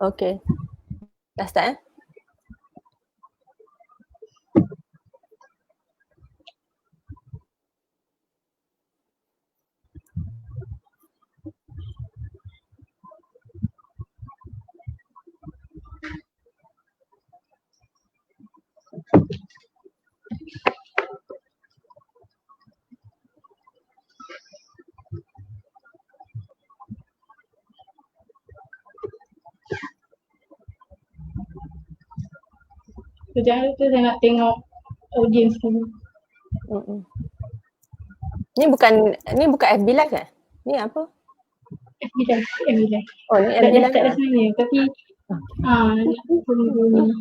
Okay. Dah start eh? Sekejap tu saya nak tengok audience dulu. Ni bukan FB Live kan? Ni apa? FB Live. Oh, ni Dah FB Live start dah lah. sebenarnya tapi nak tunggu ni.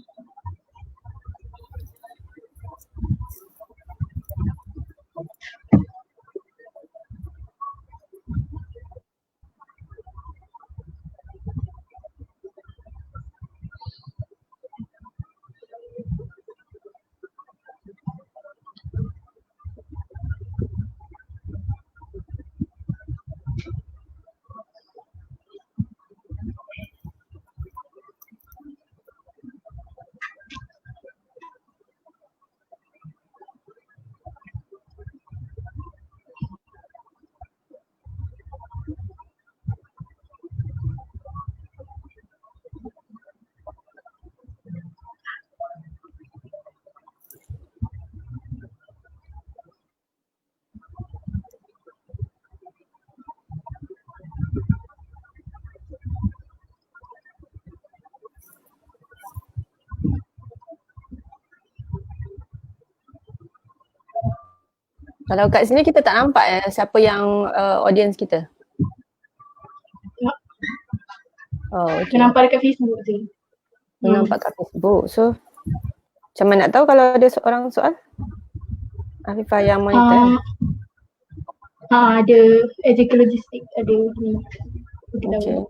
Kalau kat sini kita tak nampak siapa yang audience kita. Oh, okay. Nampak dekat Facebook je. Nampak kat Facebook. So, macam mana nak tahu kalau ada seorang soal? Afifah yang monitor. Ada AJK Logistik, ada ni. Okay.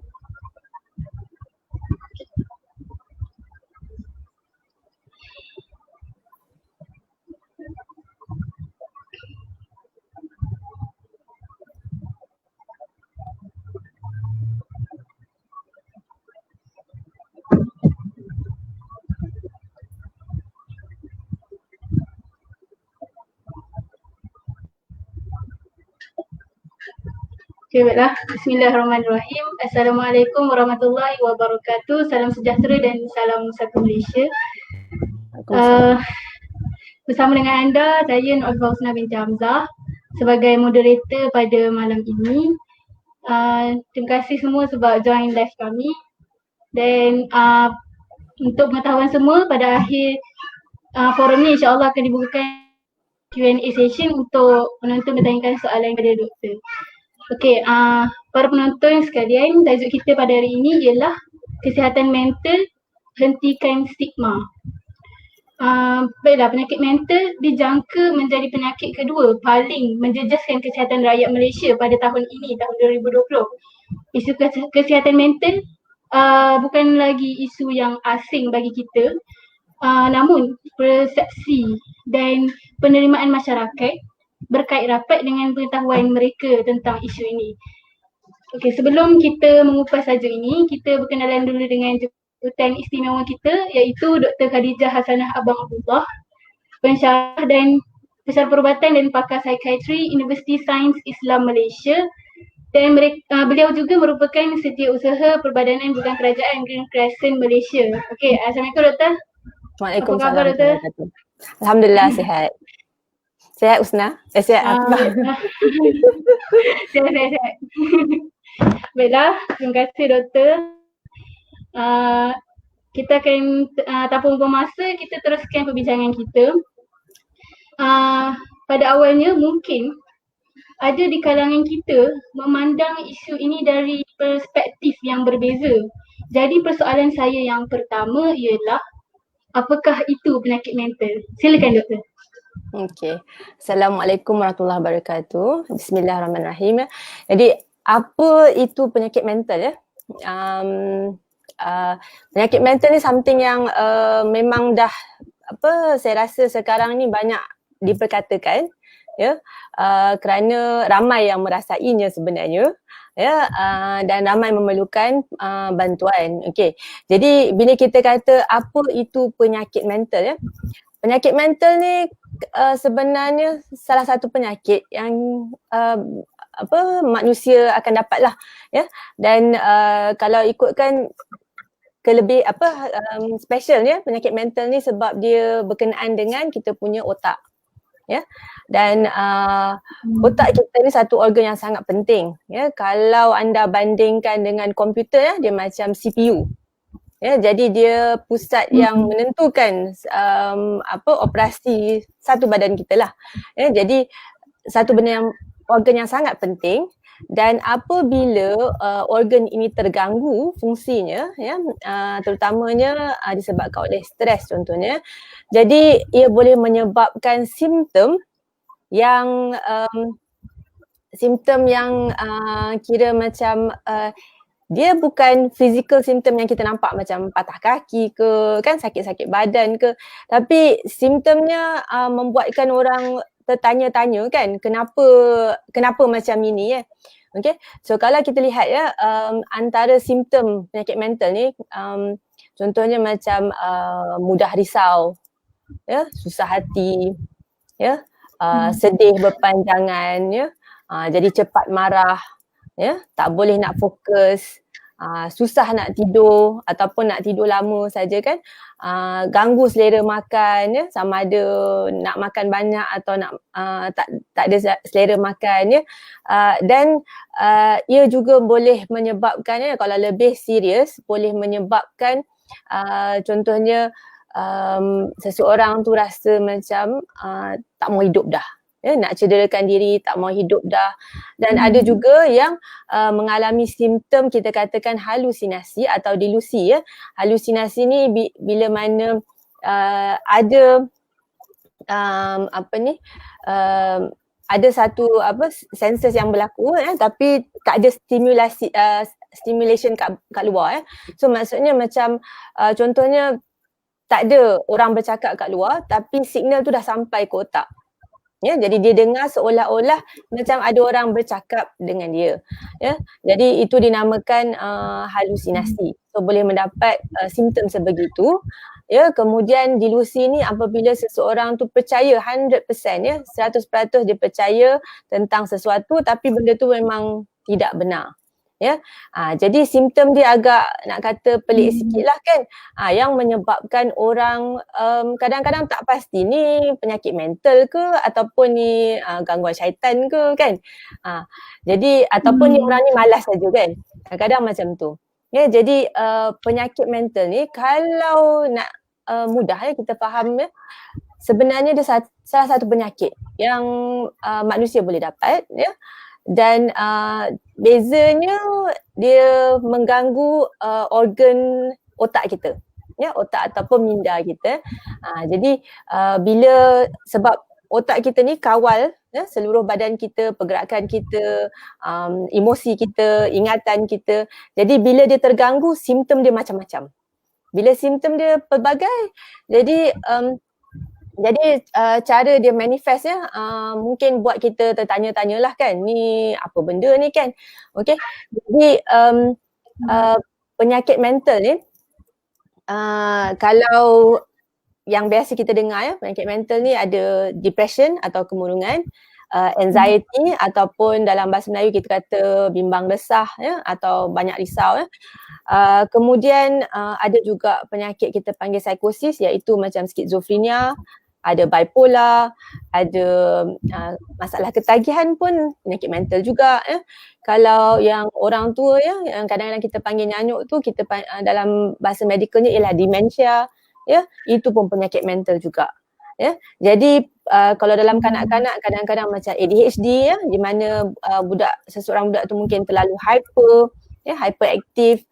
Okay, baiklah. Bismillahirrahmanirrahim. Assalamualaikum warahmatullahi wabarakatuh. Salam sejahtera dan salam satu Malaysia. Bersama dengan anda, saya Nur Husna binti Hamzah sebagai moderator pada malam ini. Terima kasih semua sebab join live kami. Dan untuk pengetahuan semua, pada akhir forum ni insyaAllah akan dibukakan Q&A session untuk penonton bertanyakan soalan kepada doktor. Okey, para penonton sekalian, tajuk kita pada hari ini ialah kesihatan mental, hentikan stigma. Baiklah, penyakit mental dijangka menjadi penyakit kedua paling menjejaskan kesihatan rakyat Malaysia pada tahun ini, tahun 2020. Isu kesihatan mental bukan lagi isu yang asing bagi kita, namun persepsi dan penerimaan masyarakat berkait rapat dengan pengetahuan mereka tentang isu ini. Okey, sebelum kita mengupas tajuk ini, kita berkenalan dulu dengan jemputan istimewa kita, iaitu Dr. Khadijah Hasanah Abang Abdullah, pensyarah dan pesara perubatan dan pakar psikiatri Universiti Sains Islam Malaysia, dan beliau juga merupakan setiausaha Perbadanan Bukan Kerajaan Green Crescent Malaysia. Okey, Assalamualaikum Doktor. Waalaikumsalam. Apa khabar Doktor? Alhamdulillah sihat. Sihat Usna? Sihat Afifah. Sihat. Baiklah, terima kasih Doktor. Kita akan tanpa membuang masa, kita teruskan perbincangan kita. Pada awalnya mungkin ada di kalangan kita memandang isu ini dari perspektif yang berbeza. Jadi persoalan saya yang pertama ialah, apakah itu penyakit mental? Silakan Doktor. Okey. Assalamualaikum warahmatullahi wabarakatuh. Bismillahirrahmanirrahim. Jadi, apa itu penyakit mental ya? Penyakit mental ni something yang memang dah saya rasa sekarang ni banyak diperkatakan ya, kerana ramai yang merasainya sebenarnya. ya, dan ramai memerlukan bantuan. Okey. Jadi bila kita kata apa itu penyakit mental, ya. Penyakit mental ni sebenarnya salah satu penyakit yang manusia akan dapat lah, ya. Dan kalau ikutkan specialnya penyakit mental ni sebab dia berkenaan dengan kita punya otak, ya. Dan otak kita ni satu organ yang sangat penting, ya. Kalau anda bandingkan dengan komputer, ya, dia macam CPU. Ya, jadi dia pusat yang menentukan operasi satu badan kita lah. Ya, jadi satu benda yang organ yang sangat penting, dan apabila organ ini terganggu fungsinya, ya, terutamanya disebabkan oleh stres contohnya, jadi ia boleh menyebabkan simptom yang kira macam dia bukan physical symptom yang kita nampak macam patah kaki ke, kan, sakit-sakit badan ke, tapi simptomnya membuatkan orang tertanya-tanya, kan, kenapa macam ini, ya. Okay, so kalau kita lihat, ya, antara simptom penyakit mental ni, contohnya macam mudah risau, ya, susah hati, ya, sedih berpanjangan, ya, jadi cepat marah, ya, tak boleh nak fokus, susah nak tidur ataupun nak tidur lama saja, kan, ganggu selera makan, ya, sama ada nak makan banyak atau nak tak ada selera makan, ya, dan ia juga boleh menyebabkan, ya, kalau lebih serius boleh menyebabkan contohnya seseorang tu rasa macam tak mau hidup dah, ya, nak cederakan diri, tak mau hidup dah. Dan ada juga yang mengalami simptom kita katakan halusinasi atau delusi, ya. Halusinasi ni bila mana ada ada satu senses yang berlaku, ya, tapi tak ada stimulation kat luar, ya. So maksudnya macam contohnya tak ada orang bercakap kat luar tapi signal tu dah sampai ke otak. Ya, jadi dia dengar seolah-olah macam ada orang bercakap dengan dia. Ya, jadi itu dinamakan halusinasi. So boleh mendapat simptom sebegitu. Ya, kemudian delusi ni apabila seseorang tu percaya 100%, ya, 100% dia percaya tentang sesuatu tapi benda tu memang tidak benar. Ya, jadi simptom dia agak nak kata pelik sikit lah, kan, yang menyebabkan orang kadang-kadang tak pasti ni penyakit mental ke ataupun ni gangguan syaitan ke, kan, jadi ataupun ni orang ni malas saja, kan, kadang-kadang macam tu. Ya, jadi penyakit mental ni kalau nak mudah, ya, kita faham, ya, sebenarnya dia salah satu penyakit yang manusia boleh dapat, ya. Dan bezanya dia mengganggu organ otak kita, ya, otak ataupun minda kita. Jadi bila sebab otak kita ni kawal, ya, seluruh badan kita, pergerakan kita, emosi kita, ingatan kita. Jadi bila dia terganggu, simptom dia macam-macam. Bila simptom dia pelbagai, jadi cara dia manifest, ya, mungkin buat kita tertanya-tanyalah, kan, ni apa benda ni, kan. Okey. Jadi penyakit mental ni kalau yang biasa kita dengar, ya, penyakit mental ni ada depression atau kemurungan, anxiety ataupun dalam bahasa Melayu kita kata bimbang resah, ya, atau banyak risau, ya. Kemudian ada juga penyakit kita panggil psikosis, iaitu macam skizofrenia, ada bipolar, ada masalah ketagihan pun penyakit mental juga, ya. Kalau yang orang tua, ya, yang kadang-kadang kita panggil nyanyuk tu, kita dalam bahasa medikalnya ialah dementia, ya, itu pun penyakit mental juga, ya. Jadi kalau dalam kanak-kanak kadang-kadang macam ADHD, ya, di mana seseorang budak tu mungkin terlalu hyper, ya, hyperaktif,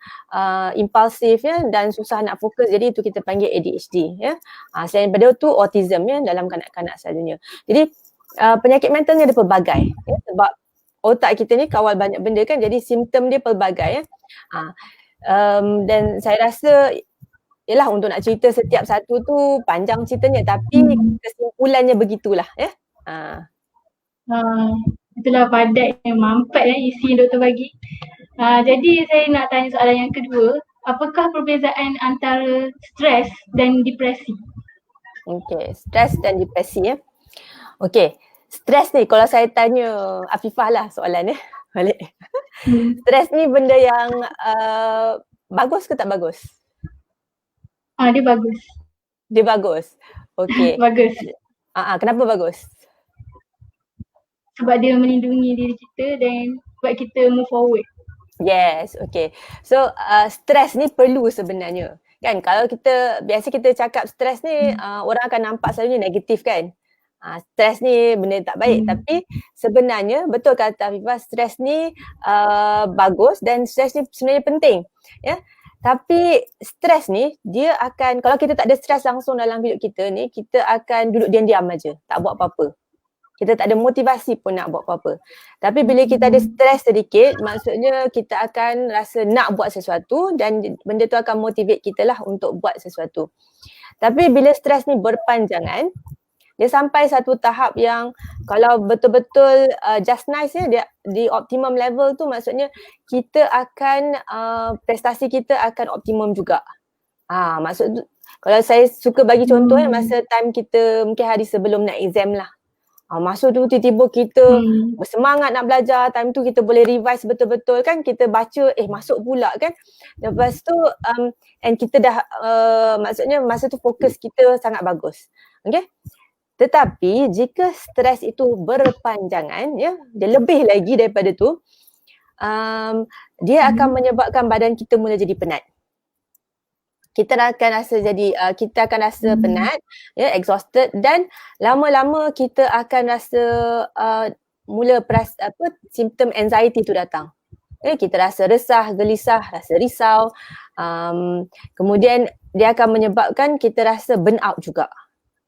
impulsif, ya, dan susah nak fokus, jadi itu kita panggil ADHD, ya. Selain daripada itu autism, ya, dalam kanak-kanak selalunya. Jadi penyakit mental ni ada pelbagai, ya, sebab otak kita ni kawal banyak benda, kan, jadi simptom dia pelbagai, ya. Dan saya rasa yalah, untuk nak cerita setiap satu tu panjang ceritanya, tapi kesimpulannya begitulah, ya. Itulah padat yang mampat isi yang doktor bagi. Jadi saya nak tanya soalan yang kedua, apakah perbezaan antara stres dan depresi? Okay, stres dan depresi ya. Okay, stres ni kalau saya tanya Afifah lah soalan ya. Balik. Stres ni benda yang bagus ke tak bagus? Dia bagus. Dia bagus. Okay. Bagus. Kenapa bagus? Sebab dia melindungi diri kita dan buat kita move forward. Yes, okay. So stres ni perlu sebenarnya. Kan kalau biasa kita cakap stres ni orang akan nampak selalunya negatif kan. Stres ni benda tak baik tapi sebenarnya betul kata Afifah, stres ni bagus dan stres ni sebenarnya penting. Ya. Tapi stres ni dia akan, kalau kita tak ada stres langsung dalam hidup kita ni, kita akan duduk diam-diam aja, tak buat apa-apa. Kita tak ada motivasi pun nak buat apa-apa. Tapi bila kita ada stres sedikit, maksudnya kita akan rasa nak buat sesuatu dan benda tu akan motivate kita lah untuk buat sesuatu. Tapi bila stres ni berpanjangan, dia sampai satu tahap yang kalau betul-betul just nice ya, dia di optimum level tu maksudnya kita akan prestasi kita akan optimum juga. Maksud kalau saya suka bagi contoh masa time kita mungkin hari sebelum nak exam lah. Masa tu tiba-tiba kita bersemangat nak belajar, time tu kita boleh revise betul-betul kan, kita baca masuk pula kan. Lepas tu and kita dah maksudnya masa tu fokus kita sangat bagus. Okay. Tetapi jika stres itu berpanjangan ya, dia lebih lagi daripada tu, dia akan menyebabkan badan kita mula jadi penat. Kita akan rasa penat, ya, exhausted dan lama-lama kita akan rasa simptom anxiety tu datang. Kita rasa resah, gelisah, rasa risau. Kemudian dia akan menyebabkan kita rasa burn out juga.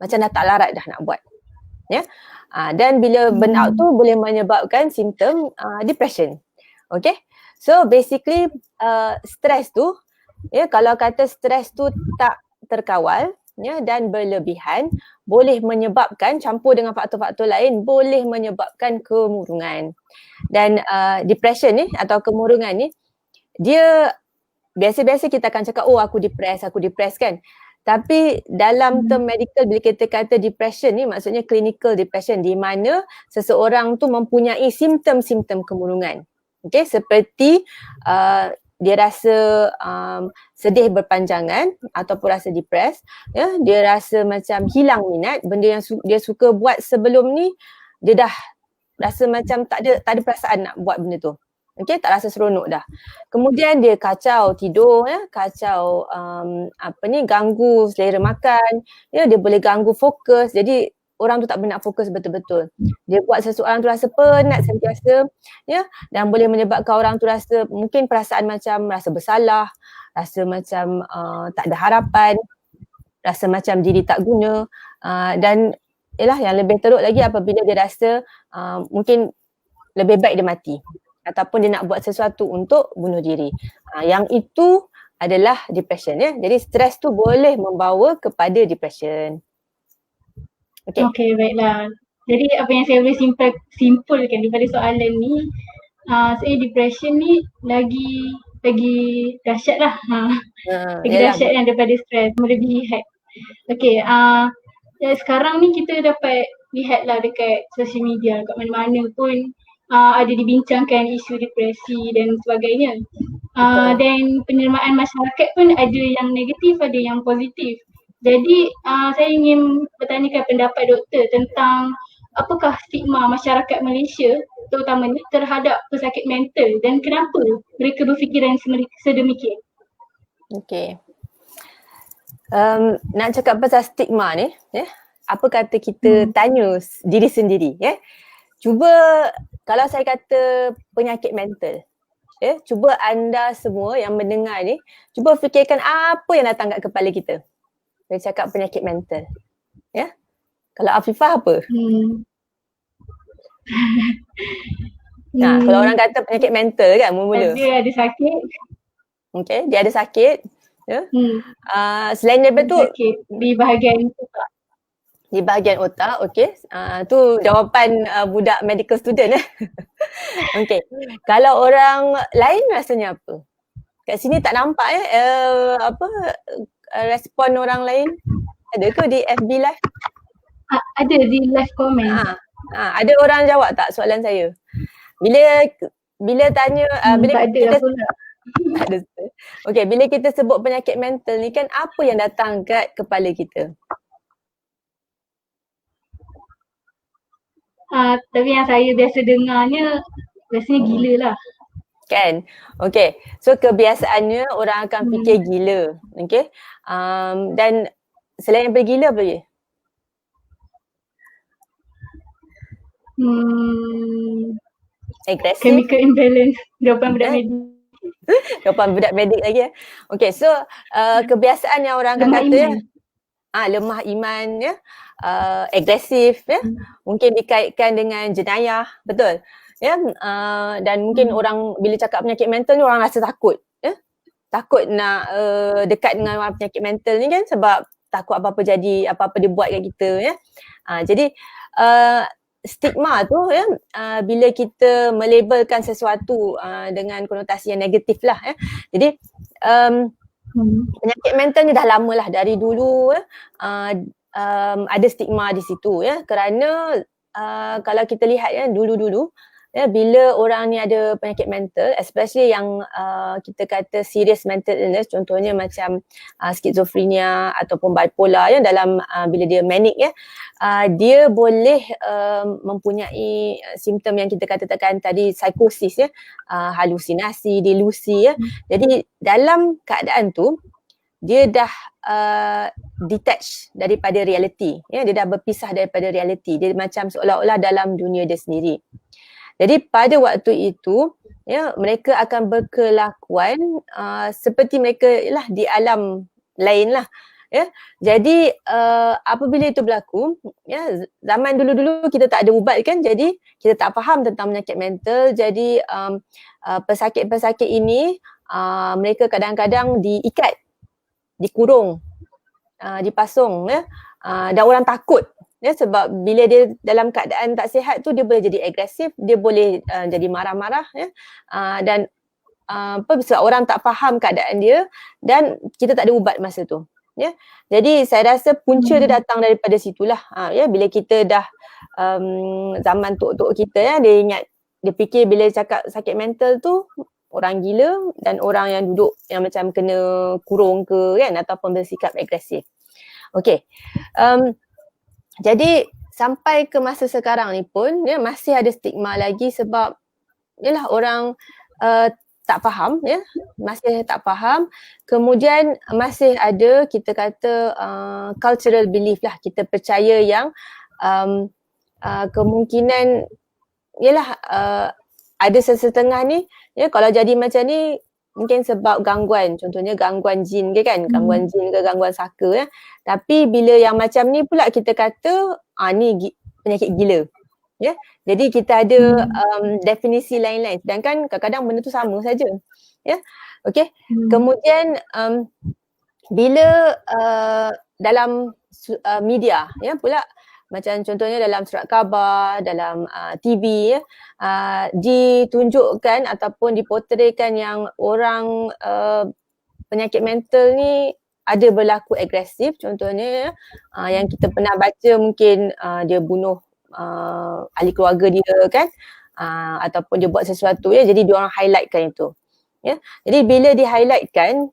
Macam dah tak larat dah nak buat. Ya. Dan bila burn out tu boleh menyebabkan simptom depression. Okay. So basically stres tu, ya, kalau kata stres tu tak terkawal ya, dan berlebihan boleh menyebabkan, campur dengan faktor-faktor lain, boleh menyebabkan kemurungan. Dan depression ni atau kemurungan ni, dia biasa-biasa kita akan cakap aku depressed kan. Tapi dalam term medical bila kita kata depression ni maksudnya clinical depression, di mana seseorang tu mempunyai simptom-simptom kemurungan. Okay, seperti dia rasa sedih berpanjangan ataupun rasa depressed, ya, dia rasa macam hilang minat, benda yang dia suka buat sebelum ni dia dah rasa macam tak ada perasaan nak buat benda tu. Okay, tak rasa seronok dah. Kemudian dia kacau tidur, ya, kacau ganggu selera makan, ya, dia boleh ganggu fokus. Jadi orang tu tak boleh nak fokus betul-betul. Dia buat seseorang tu rasa penat sentiasa, ya, dan boleh menyebabkan orang tu rasa mungkin perasaan macam rasa bersalah, rasa macam tak ada harapan, rasa macam diri tak guna, dan yang lebih teruk lagi apabila dia rasa mungkin lebih baik dia mati ataupun dia nak buat sesuatu untuk bunuh diri. Yang itu adalah depression, ya. Jadi stres tu boleh membawa kepada depression. Okay, baiklah. Jadi apa yang saya boleh simpulkan daripada soalan ni, saya depression ni lagi dahsyat lah. Lagi dahsyat kan daripada stres, melebihi had. Okay, sekarang ni kita dapat lihat lah dekat social media, kat mana-mana pun ada dibincangkan isu depresi dan sebagainya. Dan penerimaan masyarakat pun ada yang negatif, ada yang positif. Jadi saya ingin bertanyakan pendapat doktor tentang apakah stigma masyarakat Malaysia terutamanya terhadap pesakit mental dan kenapa mereka berfikiran sedemikian. Okay. Nak cakap pasal stigma ni, ya, apa kata kita tanya diri sendiri, ya. Cuba kalau saya kata penyakit mental, ya, cuba anda semua yang mendengar ni, cuba fikirkan apa yang datang kat kepala kita. Saya cakap penyakit mental, ya. Kalau Afifah apa? Kalau orang kata penyakit mental kan mula-mula. Dia ada sakit. Okay, dia ada sakit. Ya. Selain daripada tu, sakit di bahagian otak. Di bahagian otak, okey. Tu jawapan budak medical student okey. Kalau orang lain rasanya apa? Kat sini tak nampak respon orang lain. Ada ke di FB live? Ada di live comment. Ada orang jawab tak soalan saya? Bila tanya bila tak ada kita pula. tak ada. Okey, bila kita sebut penyakit mental ni kan apa yang datang kat kepala kita? Tapi yang saya biasa dengarnya biasanya gila lah. Kan? Okey. So kebiasaannya orang akan fikir gila. Okey. Dan selain daripada gila apa lagi? Agresif. Chemical imbalance. Jawapan budak medik. Jawapan budak medik lagi Okey, so kebiasaan yang orang akan kata lemah iman agresif mungkin dikaitkan dengan jenayah, betul? Dan mungkin orang bila cakap penyakit mental ni orang rasa takut. Takut nak dekat dengan orang penyakit mental ni kan sebab takut apa-apa jadi, apa-apa dia buat kat kita jadi stigma tu bila kita melabelkan sesuatu dengan konotasi yang negatif lah jadi penyakit mental ni dah lama lah dari dulu ada stigma di situ kerana kalau kita lihat dulu-dulu bila orang ni ada penyakit mental, especially yang kita kata serious mental illness, contohnya macam skizofrenia ataupun bipolar dalam bila dia manic dia boleh mempunyai simptom yang kita katakan tadi psikosis halusinasi, delusi Jadi dalam keadaan tu dia dah detach daripada reality dia dah berpisah daripada reality, dia macam seolah-olah dalam dunia dia sendiri. Jadi pada waktu itu mereka akan berkelakuan seperti mereka di alam lain lah jadi apabila itu berlaku zaman dulu-dulu kita tak ada ubat kan, jadi kita tak faham tentang penyakit mental, jadi pesakit-pesakit ini mereka kadang-kadang diikat, dikurung, dipasung dan orang takut sebab bila dia dalam keadaan tak sihat tu dia boleh jadi agresif, dia boleh jadi marah-marah dan sebab orang tak faham keadaan dia dan kita tak ada ubat masa tu jadi saya rasa punca dia datang daripada situlah bila kita dah zaman tok-tok kita dia ingat, dia fikir bila cakap sakit mental tu orang gila dan orang yang duduk yang macam kena kurung ke kan ataupun bersikap agresif. Okey. Jadi sampai ke masa sekarang ni pun masih ada stigma lagi sebab orang tak faham masih tak faham. Kemudian masih ada kita kata cultural belief lah, kita percaya yang kemungkinan ada sesetengah ni kalau jadi macam ni mungkin sebab gangguan, contohnya gangguan jin ke kan, gangguan jin ke gangguan saka tapi bila yang macam ni pula kita kata ni penyakit gila jadi kita ada definisi lain-lain sedangkan kadang-kadang benda tu sama saja okey. Kemudian bila dalam media pula macam contohnya dalam surat khabar, dalam TV ditunjukkan ataupun dipotretkan yang orang penyakit mental ni ada berlaku agresif, contohnya yang kita pernah baca mungkin dia bunuh ahli keluarga dia kan ataupun dia buat sesuatu jadi dia orang highlightkan itu jadi bila di highlightkan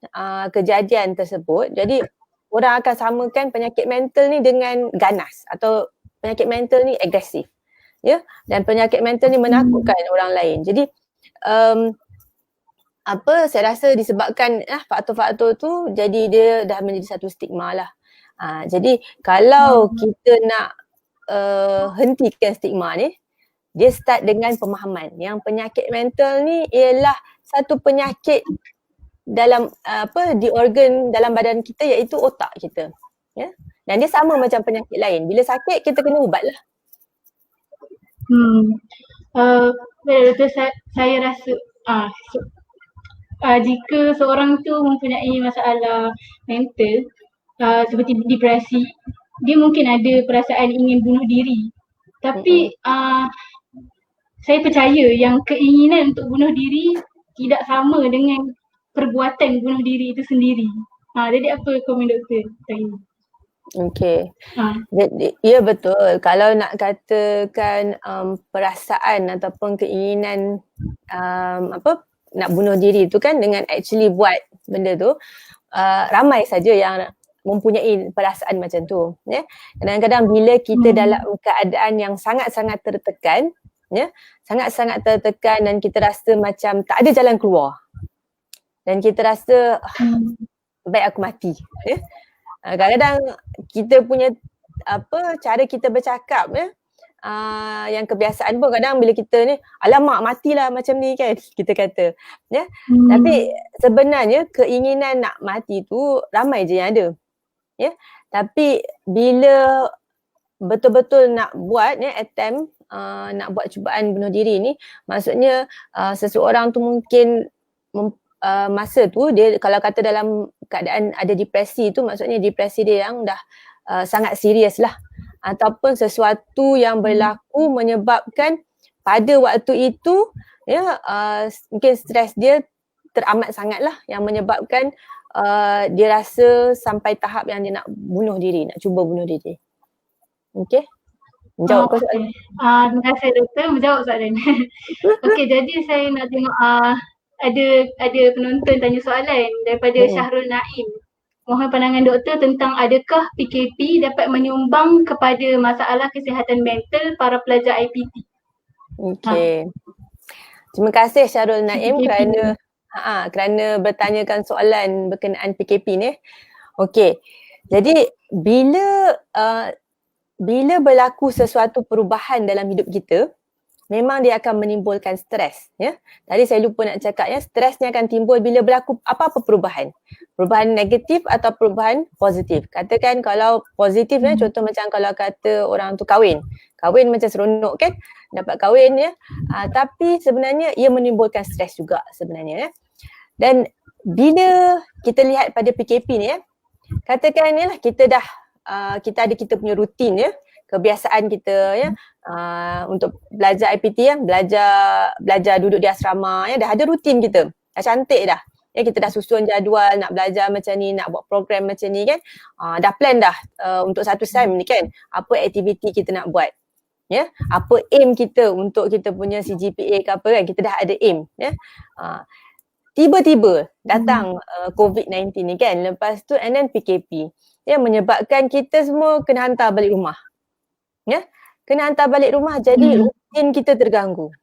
kejadian tersebut jadi orang akan samakan penyakit mental ni dengan ganas atau penyakit mental ni agresif dan penyakit mental ni menakutkan orang lain. Jadi saya rasa disebabkan faktor-faktor tu jadi dia dah menjadi satu stigma lah. Jadi kalau kita nak hentikan stigma ni, dia start dengan pemahaman yang penyakit mental ni ialah satu penyakit dalam di organ dalam badan kita iaitu otak kita dan dia sama macam penyakit lain, bila sakit kita kena ubat lah. Betul, saya rasa jika seorang tu mempunyai masalah mental seperti depresi dia mungkin ada perasaan ingin bunuh diri. Tapi saya percaya yang keinginan untuk bunuh diri tidak sama dengan perbuatan bunuh diri itu sendiri. Jadi apa komen doktor tentang ini? Okey. Ha. Ya betul. Kalau nak katakan perasaan ataupun keinginan nak bunuh diri tu kan dengan actually buat benda tu, ramai saja yang mempunyai perasaan macam tu, ya. Kadang-kadang bila kita dalam keadaan yang sangat-sangat tertekan, ya, sangat-sangat tertekan dan kita rasa macam tak ada jalan keluar. Dan kita rasa baik aku mati, ya. Kadang-kadang kita punya cara kita bercakap, ya, yang kebiasaan pun kadang bila kita ni alamak matilah macam ni kan kita kata, ya. Tapi sebenarnya keinginan nak mati tu ramai je yang ada, ya. Tapi bila betul-betul nak buat, ya, attempt nak buat cubaan bunuh diri ni, maksudnya seseorang tu mungkin masa tu dia kalau kata dalam keadaan ada depresi tu, maksudnya depresi dia yang dah sangat serius lah, ataupun sesuatu yang berlaku menyebabkan pada waktu itu, ya, mungkin stres dia teramat sangat lah yang menyebabkan dia rasa sampai tahap yang dia nak bunuh diri, nak cuba bunuh diri. Okey? Menjawab ke soalan? Terima kasih doktor menjawab soalan. Okey, jadi saya nak tengok ada penonton tanya soalan daripada Syahrul Naim. Mohon pandangan doktor tentang adakah PKP dapat menyumbang kepada masalah kesihatan mental para pelajar IPT? Okey. Terima kasih Syahrul Naim kerana bertanyakan soalan berkenaan PKP ni. Okey. Jadi bila berlaku sesuatu perubahan dalam hidup kita, memang dia akan menimbulkan stres, ya. Tadi saya lupa nak cakap, ya, stres ni akan timbul bila berlaku apa-apa perubahan. Perubahan negatif atau perubahan positif. Katakan kalau positif, ya, contoh macam kalau kata orang tu kahwin. Kahwin macam seronok kan, dapat kahwin, ya. Tapi sebenarnya ia menimbulkan stres juga sebenarnya, ya. Dan bila kita lihat pada PKP ni, ya, katakan ni lah kita ada kita punya rutin, ya, kebiasaan kita, ya, untuk belajar IPT, ya, belajar duduk di asrama, ya, dah ada rutin kita, dah cantik dah, ya, kita dah susun jadual nak belajar macam ni, nak buat program macam ni kan, dah plan dah untuk satu sem ni kan, apa aktiviti kita nak buat, ya, apa aim kita untuk kita punya CGPA ke apa kan, kita dah ada aim, ya. Tiba-tiba datang COVID-19 ni kan, lepas tu and then PKP, ya, menyebabkan kita semua kena hantar balik rumah, ya, kena hantar balik rumah, jadi rutin kita terganggu,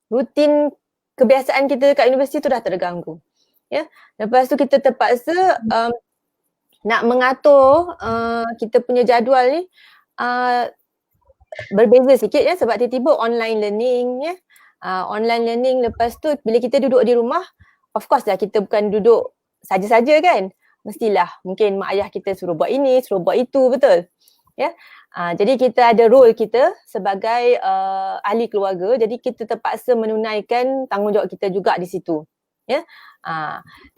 rutin kebiasaan kita kat universiti tu dah terganggu, ya. Lepas tu kita terpaksa nak mengatur kita punya jadual ni berbeza sikit, ya, sebab tiba-tiba online learning, ya, online learning. Lepas tu bila kita duduk di rumah, of course lah kita bukan duduk saja-saja kan, mestilah mungkin mak ayah kita suruh buat ini, suruh buat itu, betul, ya. Jadi kita ada role kita sebagai ahli keluarga, jadi kita terpaksa menunaikan tanggungjawab kita juga di situ, ya.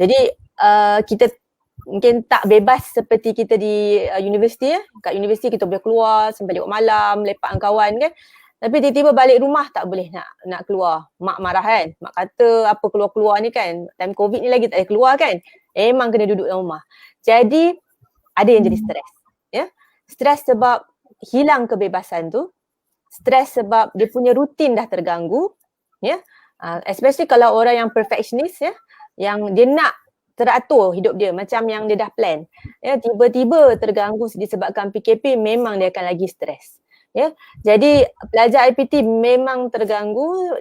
Jadi kita mungkin tak bebas seperti kita di universiti, ya. Kat universiti kita boleh keluar sampai lewat malam, lepak dengan kawan kan. Tapi tiba-tiba balik rumah tak boleh nak keluar. Mak marah kan. Mak kata apa keluar-keluar ni kan. Time COVID ni lagi tak boleh keluar kan. Memang kena duduk dalam rumah. Jadi ada yang jadi stres, ya. Stres sebab hilang kebebasan tu. Stres sebab dia punya rutin dah terganggu, ya. Especially kalau orang yang perfectionist, ya, yang dia nak teratur hidup dia macam yang dia dah plan, ya, tiba-tiba terganggu disebabkan PKP, memang dia akan lagi stres, ya. Jadi pelajar IPT memang terganggu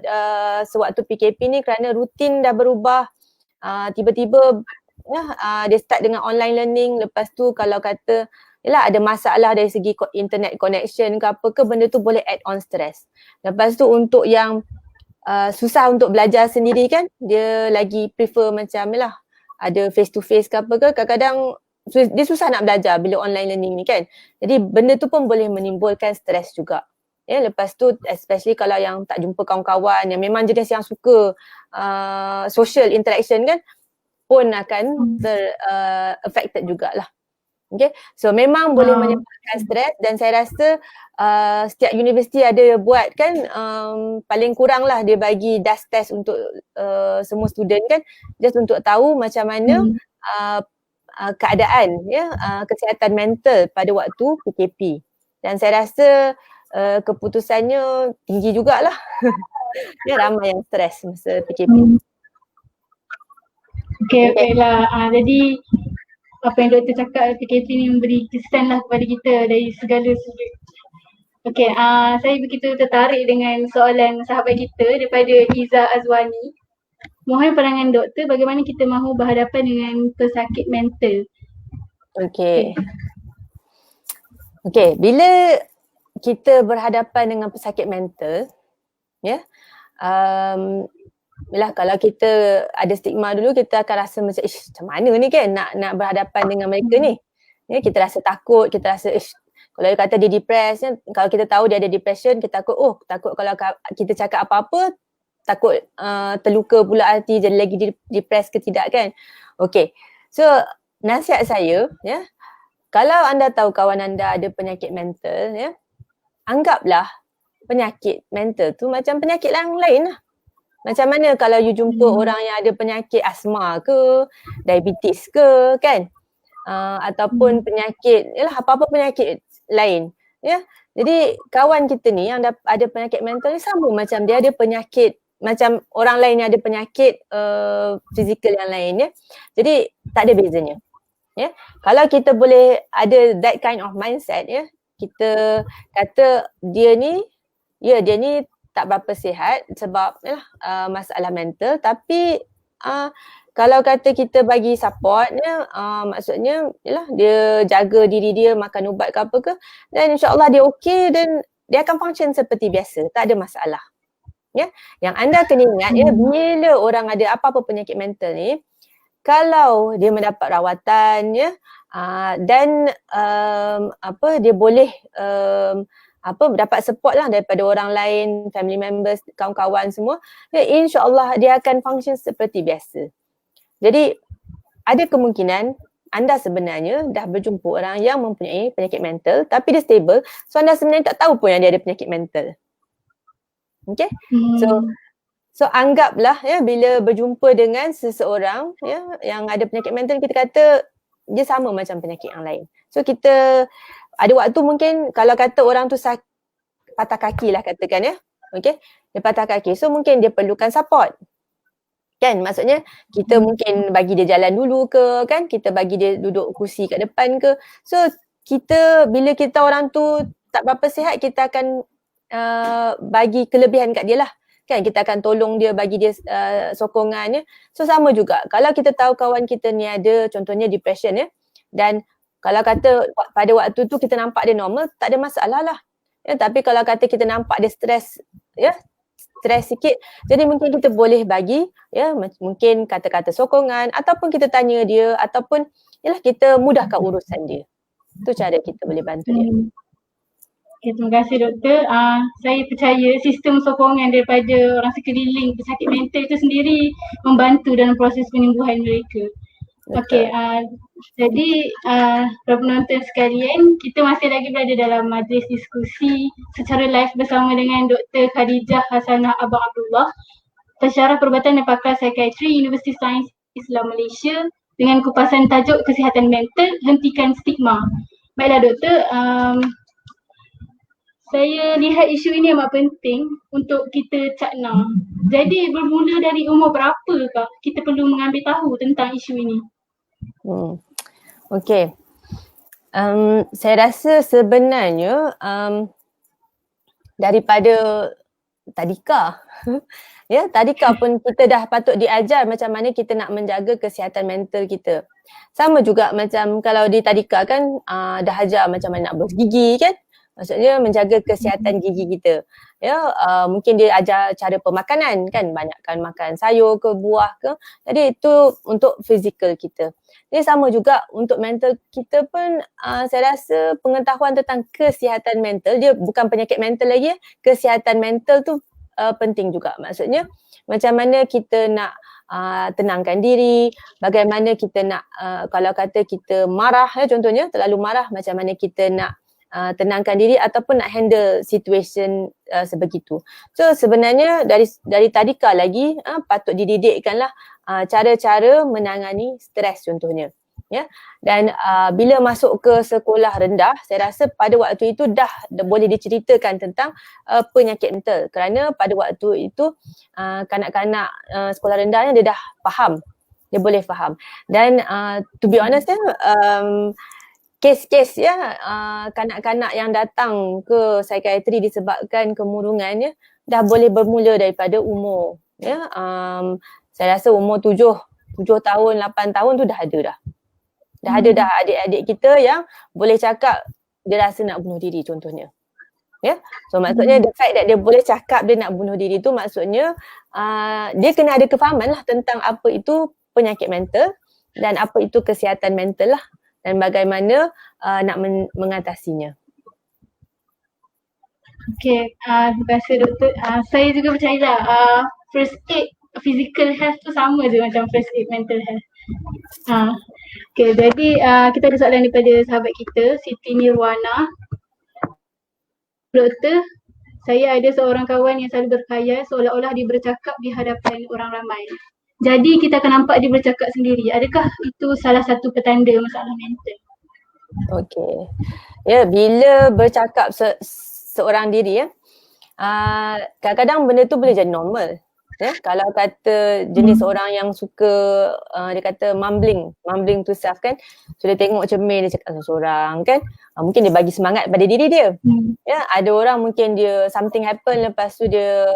sewaktu PKP ni kerana rutin dah berubah, tiba-tiba, ya, dia start dengan online learning. Lepas tu kalau kata yalah ada masalah dari segi internet connection ke apa ke, benda tu boleh add on stress. Lepas tu untuk yang susah untuk belajar sendiri kan, dia lagi prefer macam yalah ada face to face ke apa ke, kadang-kadang dia susah nak belajar bila online learning ni kan. Jadi benda tu pun boleh menimbulkan stres juga, ya. Lepas tu especially kalau yang tak jumpa kawan-kawan, yang memang jenis yang suka social interaction kan, pun akan affected jugalah. Okay, so memang boleh menyebabkan stres dan saya rasa setiap universiti ada buat kan, paling kurang lah dia bagi DAS test untuk semua student kan, just untuk tahu macam mana keadaan kesihatan mental pada waktu PKP. Dan saya rasa keputusannya tinggi jugalah. Ya, ramai yang stres masa PKP. Okay lah. Jadi apa yang doktor cakap, PKP ni memberi kesan lah kepada kita dari segala sudut. Okay, saya begitu tertarik dengan soalan sahabat kita daripada Iza Azwani. Mohon pandangan doktor bagaimana kita mahu berhadapan dengan pesakit mental. Okay, bila kita berhadapan dengan pesakit mental, yalah, kalau kita ada stigma dulu, kita akan rasa macam macam mana ni kan nak berhadapan dengan mereka ni. Ya, kita rasa takut, kita rasa kalau dia kata dia depressed, kalau kita tahu dia ada depression, kita takut kalau kita cakap apa-apa, takut terluka pula hati, jadi lagi depressed ke tidak kan. Okay, so nasihat saya, kalau anda tahu kawan anda ada penyakit mental, anggaplah penyakit mental tu macam penyakit yang lain lah. Macam mana kalau you jumpa orang yang ada penyakit asma ke, diabetes ke kan, ataupun penyakit, apa-apa penyakit lain. Ya, jadi kawan kita ni yang ada penyakit mental ni sama macam dia ada penyakit, macam orang lain yang ada penyakit fizikal yang lain ya. Jadi tak ada bezanya. Ya, kalau kita boleh ada that kind of mindset kita kata dia ni tak berapa sihat sebab masalah mental, tapi kalau kata kita bagi support maksudnya dia jaga diri dia, makan ubat ke apa ke, dan insyaAllah dia okey dan dia akan function seperti biasa, tak ada masalah. Yang anda kena ingat bila orang ada apa-apa penyakit mental ni, kalau dia mendapat rawatan dan dia boleh dapat support lah daripada orang lain, family members, kawan-kawan semua, insyaAllah dia akan function seperti biasa. Jadi ada kemungkinan anda sebenarnya dah berjumpa orang yang mempunyai penyakit mental tapi dia stable, so anda sebenarnya tak tahu pun yang dia ada penyakit mental. Okay, so anggaplah bila berjumpa dengan seseorang yang ada penyakit mental, kita kata dia sama macam penyakit yang lain. So kita ada waktu mungkin kalau kata orang tu patah kaki lah katakan okay, dia patah kaki, so mungkin dia perlukan support kan, maksudnya kita mungkin bagi dia jalan dulu ke kan, kita bagi dia duduk kursi kat depan ke. So kita bila kita orang tu tak berapa sihat, kita akan bagi kelebihan kat dia lah kan, kita akan tolong dia, bagi dia sokongan So sama juga kalau kita tahu kawan kita ni ada contohnya depression dan kalau kata pada waktu tu kita nampak dia normal, tak ada masalah lah. Tapi kalau kata kita nampak dia stres sikit, jadi mungkin kita boleh bagi mungkin kata-kata sokongan, ataupun kita tanya dia, ataupun kita mudahkan urusan dia. Itu cara kita boleh bantu dia. Okay, terima kasih doktor. Saya percaya sistem sokongan daripada orang sekeliling pesakit mental itu sendiri membantu dalam proses penyembuhan mereka. Okay, jadi para penonton sekalian, kita masih lagi berada dalam majlis diskusi secara live bersama dengan Dr. Khadijah Hasanah Abang Abdullah, pensyarah perubatan dan pakar psikiatri Universiti Sains Islam Malaysia, dengan kupasan tajuk kesihatan mental, hentikan stigma. Baiklah doktor, saya lihat isu ini amat penting untuk kita cakna. Jadi bermula dari umur berapakah kita perlu mengambil tahu tentang isu ini? Okay. Saya rasa sebenarnya daripada tadika tadika pun kita dah patut diajar macam mana kita nak menjaga kesihatan mental kita. Sama juga macam kalau di tadika kan dah ajar macam mana nak berus gigi kan, maksudnya menjaga kesihatan gigi kita. Mungkin dia ajar cara pemakanan kan, banyakkan makan sayur ke buah ke. Jadi itu untuk fizikal kita. Jadi sama juga untuk mental kita pun, saya rasa pengetahuan tentang kesihatan mental, dia bukan penyakit mental lagi, kesihatan mental tu penting juga. Maksudnya macam mana kita nak tenangkan diri, bagaimana kita nak kalau kata kita marah contohnya terlalu marah, macam mana kita nak tenangkan diri ataupun nak handle situation sebegitu. So sebenarnya dari tadika lagi patut dididikkanlah cara-cara menangani stres contohnya. Ya, dan bila masuk ke sekolah rendah, saya rasa pada waktu itu dah boleh diceritakan tentang penyakit mental, kerana pada waktu itu kanak-kanak sekolah rendah dia dah faham, dia boleh faham. Dan to be honest kes-kes kanak-kanak yang datang ke psikiatri disebabkan kemurungannya dah boleh bermula daripada umur saya rasa umur 7 tahun, 8 tahun tu dah ada dah. Dah ada dah adik-adik kita yang boleh cakap dia rasa nak bunuh diri contohnya. Ya. So maksudnya the fact that dia boleh cakap dia nak bunuh diri tu maksudnya dia kena ada kefahaman lah tentang apa itu penyakit mental dan apa itu kesihatan mental lah, dan bagaimana nak mengatasinya. Okay, terima kasih doktor. Saya juga percayalah first aid physical health tu sama je macam first aid mental health. Okay, jadi kita ada soalan daripada sahabat kita, Siti Nirwana. Doktor, saya ada seorang kawan yang selalu berkhayal seolah-olah dia bercakap di hadapan orang ramai. Jadi kita akan nampak dia bercakap sendiri. Adakah itu salah satu petanda masalah mental? Okay. Ya, bila bercakap seorang diri kadang-kadang benda tu boleh jadi normal. Ya, kalau kata jenis orang yang suka dia kata mumbling to self kan, so dia tengok cermin dia cakap seorang kan, mungkin dia bagi semangat pada diri dia. Ya, ada orang mungkin dia something happen lepas tu dia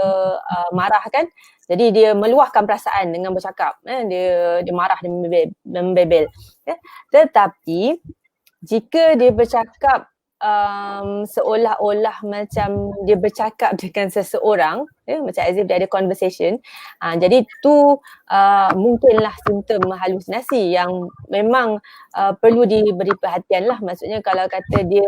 marah kan, jadi dia meluahkan perasaan dengan bercakap, dia marah, dia membebel. Ya. Tetapi jika dia bercakap seolah-olah macam dia bercakap dengan seseorang, macam as if dia ada conversation, jadi tu mungkinlah simptom halusinasi yang memang perlu diberi perhatian lah. Maksudnya kalau kata dia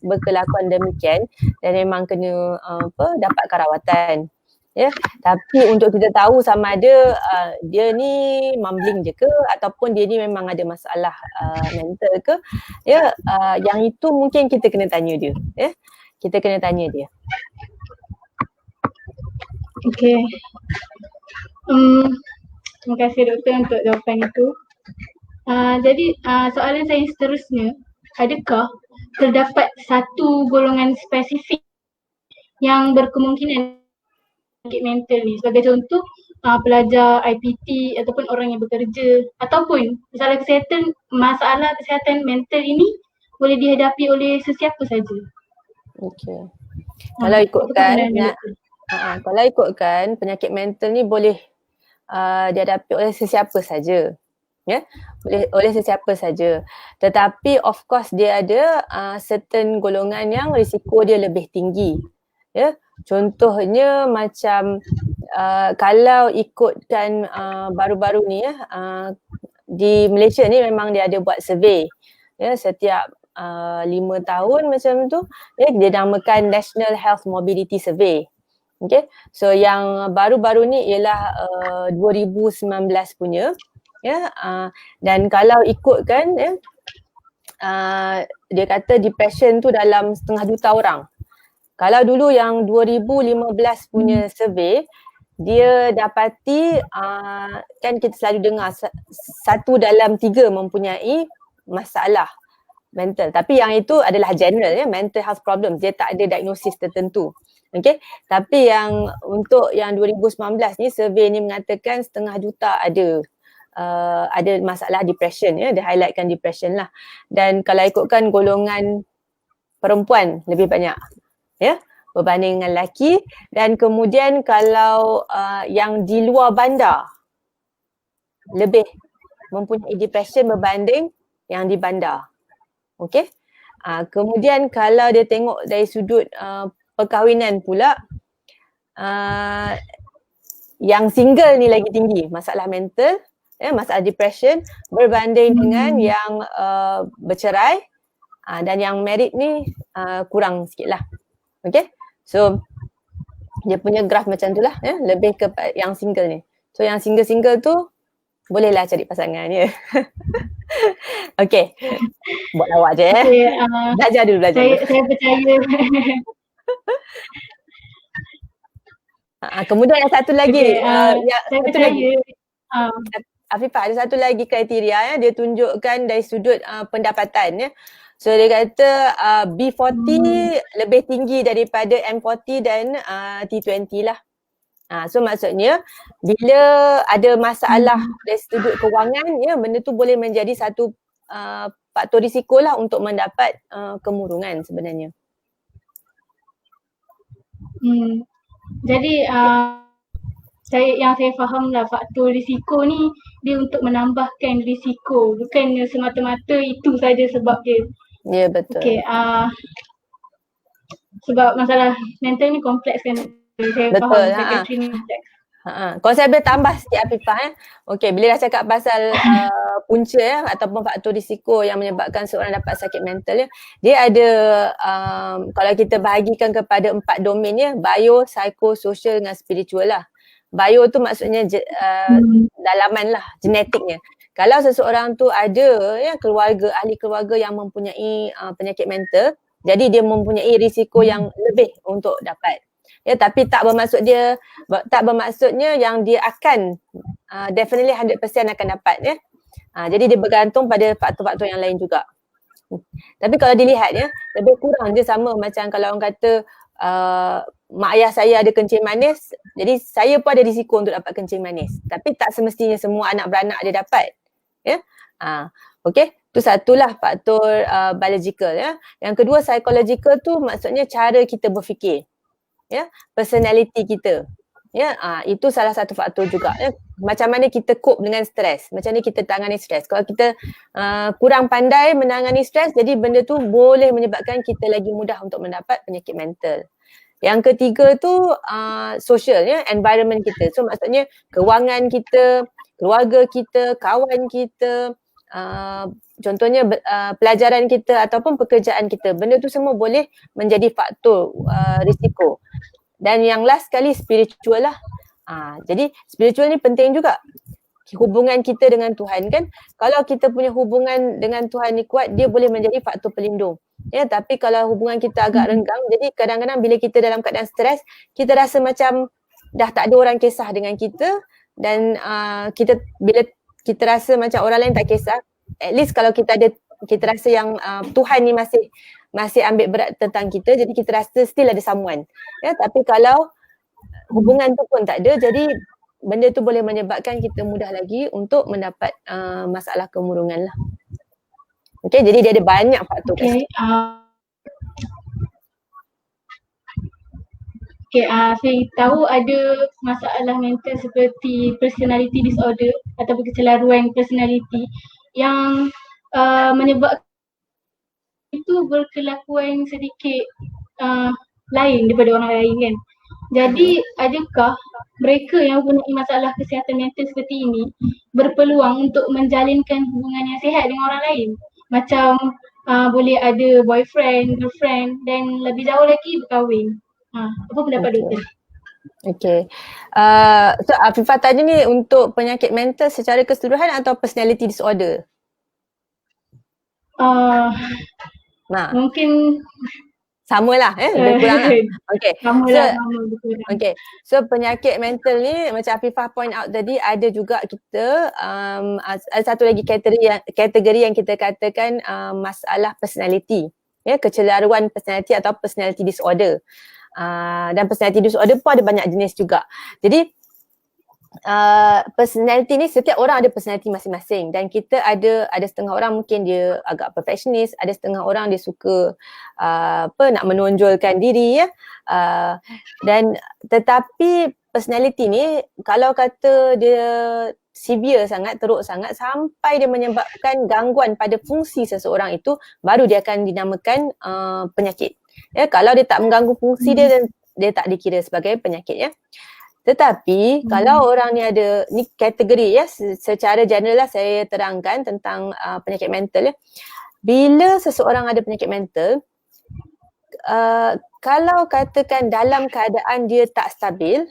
berkelakuan demikian dan memang kena dapatkan rawatan. Ya, tapi untuk kita tahu sama ada dia ni mumbling je ke ataupun dia ni memang ada masalah mental ke, ya, yang itu mungkin kita kena tanya dia, ya. Kita kena tanya dia. Okay. Terima kasih doktor untuk jawapan itu. Jadi soalan saya seterusnya, adakah terdapat satu golongan spesifik yang berkemungkinan penyakit mental ni, sebagai contoh pelajar IPT ataupun orang yang bekerja, ataupun masalah kesihatan mental ini boleh dihadapi oleh sesiapa saja? Okey. Kalau ikutkan penyakit mental ni boleh dihadapi oleh sesiapa saja. Ya, boleh oleh sesiapa saja. Tetapi of course dia ada certain golongan yang risiko dia lebih tinggi. Ya, contohnya macam kalau ikutkan baru-baru ni di Malaysia ni memang dia ada buat survey, ya, setiap 5 tahun macam tu, ya, dia namakan National Health Mobility Survey. Okay, so yang baru-baru ni ialah 2019 punya, ya, dan kalau ikutkan, ya, dia kata depression tu dalam 500,000 orang. Kalau dulu yang 2015 punya survey, dia dapati kan kita selalu dengar 1 dalam 3 mempunyai masalah mental. Tapi yang itu adalah general, ya, mental health problem. Dia tak ada diagnosis tertentu. Okay. Tapi yang untuk yang 2019 ni, survey ni mengatakan 500,000 ada masalah depression, ya. Dia highlightkan depression lah. Dan kalau ikutkan golongan perempuan lebih banyak, ya, berbanding dengan lelaki. Dan kemudian kalau yang di luar bandar lebih mempunyai depression berbanding yang di bandar. Okey. Kemudian kalau dia tengok dari sudut perkahwinan pula, yang single ni lagi tinggi masalah mental, ya, masalah depression berbanding dengan yang bercerai, dan yang married ni kurang sikit lah. Okay, so dia punya graf macam tu lah, ya, lebih ke yang single ni. So yang single-single tu bolehlah cari pasangan ya. Okay, buat lawak je Okay, belajar dulu. saya percaya. Kemudian yang satu lagi, Okay, yang saya satu percaya. lagi. Afifah, ada satu lagi kriteria dia tunjukkan dari sudut pendapatan ya. So dia kata B40 lebih tinggi daripada M40 dan T20 lah. So maksudnya bila ada masalah dari sudut kewangan ya, benda tu boleh menjadi satu faktor risiko lah untuk mendapat kemurungan sebenarnya. Jadi yang saya faham lah, faktor risiko ni dia untuk menambahkan risiko, bukan semata-mata itu saja sebab dia. Ya, betul. Okay, sebab masalah mental ni kompleks kan. Saya Betul, faham psychiatry ni kompleks. Kalau saya boleh tambah sikit Afifah Okay, bila dah cakap pasal punca ataupun faktor risiko yang menyebabkan seorang dapat sakit mental dia ada kalau kita bahagikan kepada 4 domain bio, psychosocial dengan spiritual lah. Bio tu maksudnya dalaman lah, genetiknya. Kalau seseorang tu ada ahli keluarga yang mempunyai penyakit mental, jadi dia mempunyai risiko yang lebih untuk dapat. Tapi tak bermaksudnya yang dia akan definitely 100% akan dapat jadi dia bergantung pada faktor-faktor yang lain juga. Tapi kalau dilihat lebih kurang dia sama macam kalau orang kata mak ayah saya ada kencing manis, jadi saya pun ada risiko untuk dapat kencing manis. Tapi tak semestinya semua anak beranak dia dapat. Okay, tu satulah faktor biological Yang kedua psychological tu maksudnya cara kita berfikir. Personality kita. Itu salah satu faktor juga. Macam mana kita cope dengan stres, macam mana kita tangani stres. Kalau kita kurang pandai menangani stres, jadi benda tu boleh menyebabkan kita lagi mudah untuk mendapat penyakit mental. Yang ketiga tu social environment kita. So maksudnya kewangan kita, keluarga kita, kawan kita, contohnya pelajaran kita ataupun pekerjaan kita. Benda tu semua boleh menjadi faktor risiko. Dan yang last sekali spiritual lah. Jadi spiritual ni penting juga. Hubungan kita dengan Tuhan kan. Kalau kita punya hubungan dengan Tuhan ni kuat, dia boleh menjadi faktor pelindung. Tapi kalau hubungan kita agak renggang, jadi kadang-kadang bila kita dalam keadaan stres, kita rasa macam dah tak ada orang kisah dengan kita dan bila kita rasa macam orang lain tak kisah, at least kalau kita rasa yang Tuhan ni masih ambil berat tentang kita, jadi kita rasa still ada someone. Tapi kalau hubungan tu pun tak ada, jadi benda tu boleh menyebabkan kita mudah lagi untuk mendapat masalah kemurungan lah. Okay, jadi dia ada banyak faktor. Saya tahu ada masalah mental seperti personality disorder ataupun kecelaruan personality yang menyebabkan itu berkelakuan sedikit lain daripada orang lain kan. Jadi adakah mereka yang mempunyai masalah kesihatan mental seperti ini berpeluang untuk menjalinkan hubungan yang sihat dengan orang lain? Macam boleh ada boyfriend, girlfriend dan lebih jauh lagi berkahwin. Apa pendapat doktor? Okay. So Afifah tanya ni untuk penyakit mental secara keseluruhan atau personality disorder? Mungkin samalah lebih kurang lah. Okay. Okay. So penyakit mental ni macam Afifah point out tadi, ada juga kita ada satu lagi kategori yang kita katakan masalah personality. Kecelaruan personality atau personality disorder. Dan personality disorder pun ada banyak jenis juga. Jadi personality ni setiap orang ada personality masing-masing dan kita ada setengah orang mungkin dia agak perfectionist, ada setengah orang dia suka nak menonjolkan diri dan tetapi personality ni kalau kata dia severe sangat, teruk sangat sampai dia menyebabkan gangguan pada fungsi seseorang itu, baru dia akan dinamakan penyakit. Kalau dia tak mengganggu fungsi dia tak dikira sebagai penyakit Tetapi kalau orang ni ada, ni kategori secara general lah saya terangkan tentang penyakit mental Bila seseorang ada penyakit mental, kalau katakan dalam keadaan dia tak stabil,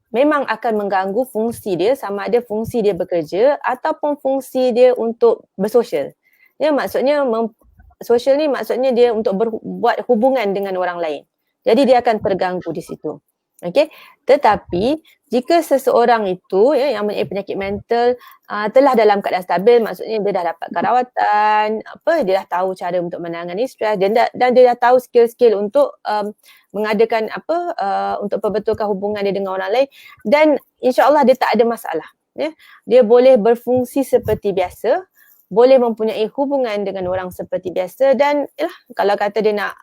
memang akan mengganggu fungsi dia, sama ada fungsi dia bekerja ataupun fungsi dia untuk bersosial. Ya, maksudnya sosial ni maksudnya dia untuk buat hubungan dengan orang lain. Jadi dia akan terganggu di situ. Okey, tetapi jika seseorang itu yang mempunyai penyakit mental telah dalam keadaan stabil, maksudnya dia dah dapatkan rawatan, dia dah tahu cara untuk menangani stres dan dia dah tahu skill-skill untuk mengadakan untuk perbetulkan hubungan dia dengan orang lain, dan insya-Allah dia tak ada masalah. Ya. Dia boleh berfungsi seperti biasa, boleh mempunyai hubungan dengan orang seperti biasa, dan kalau kata dia nak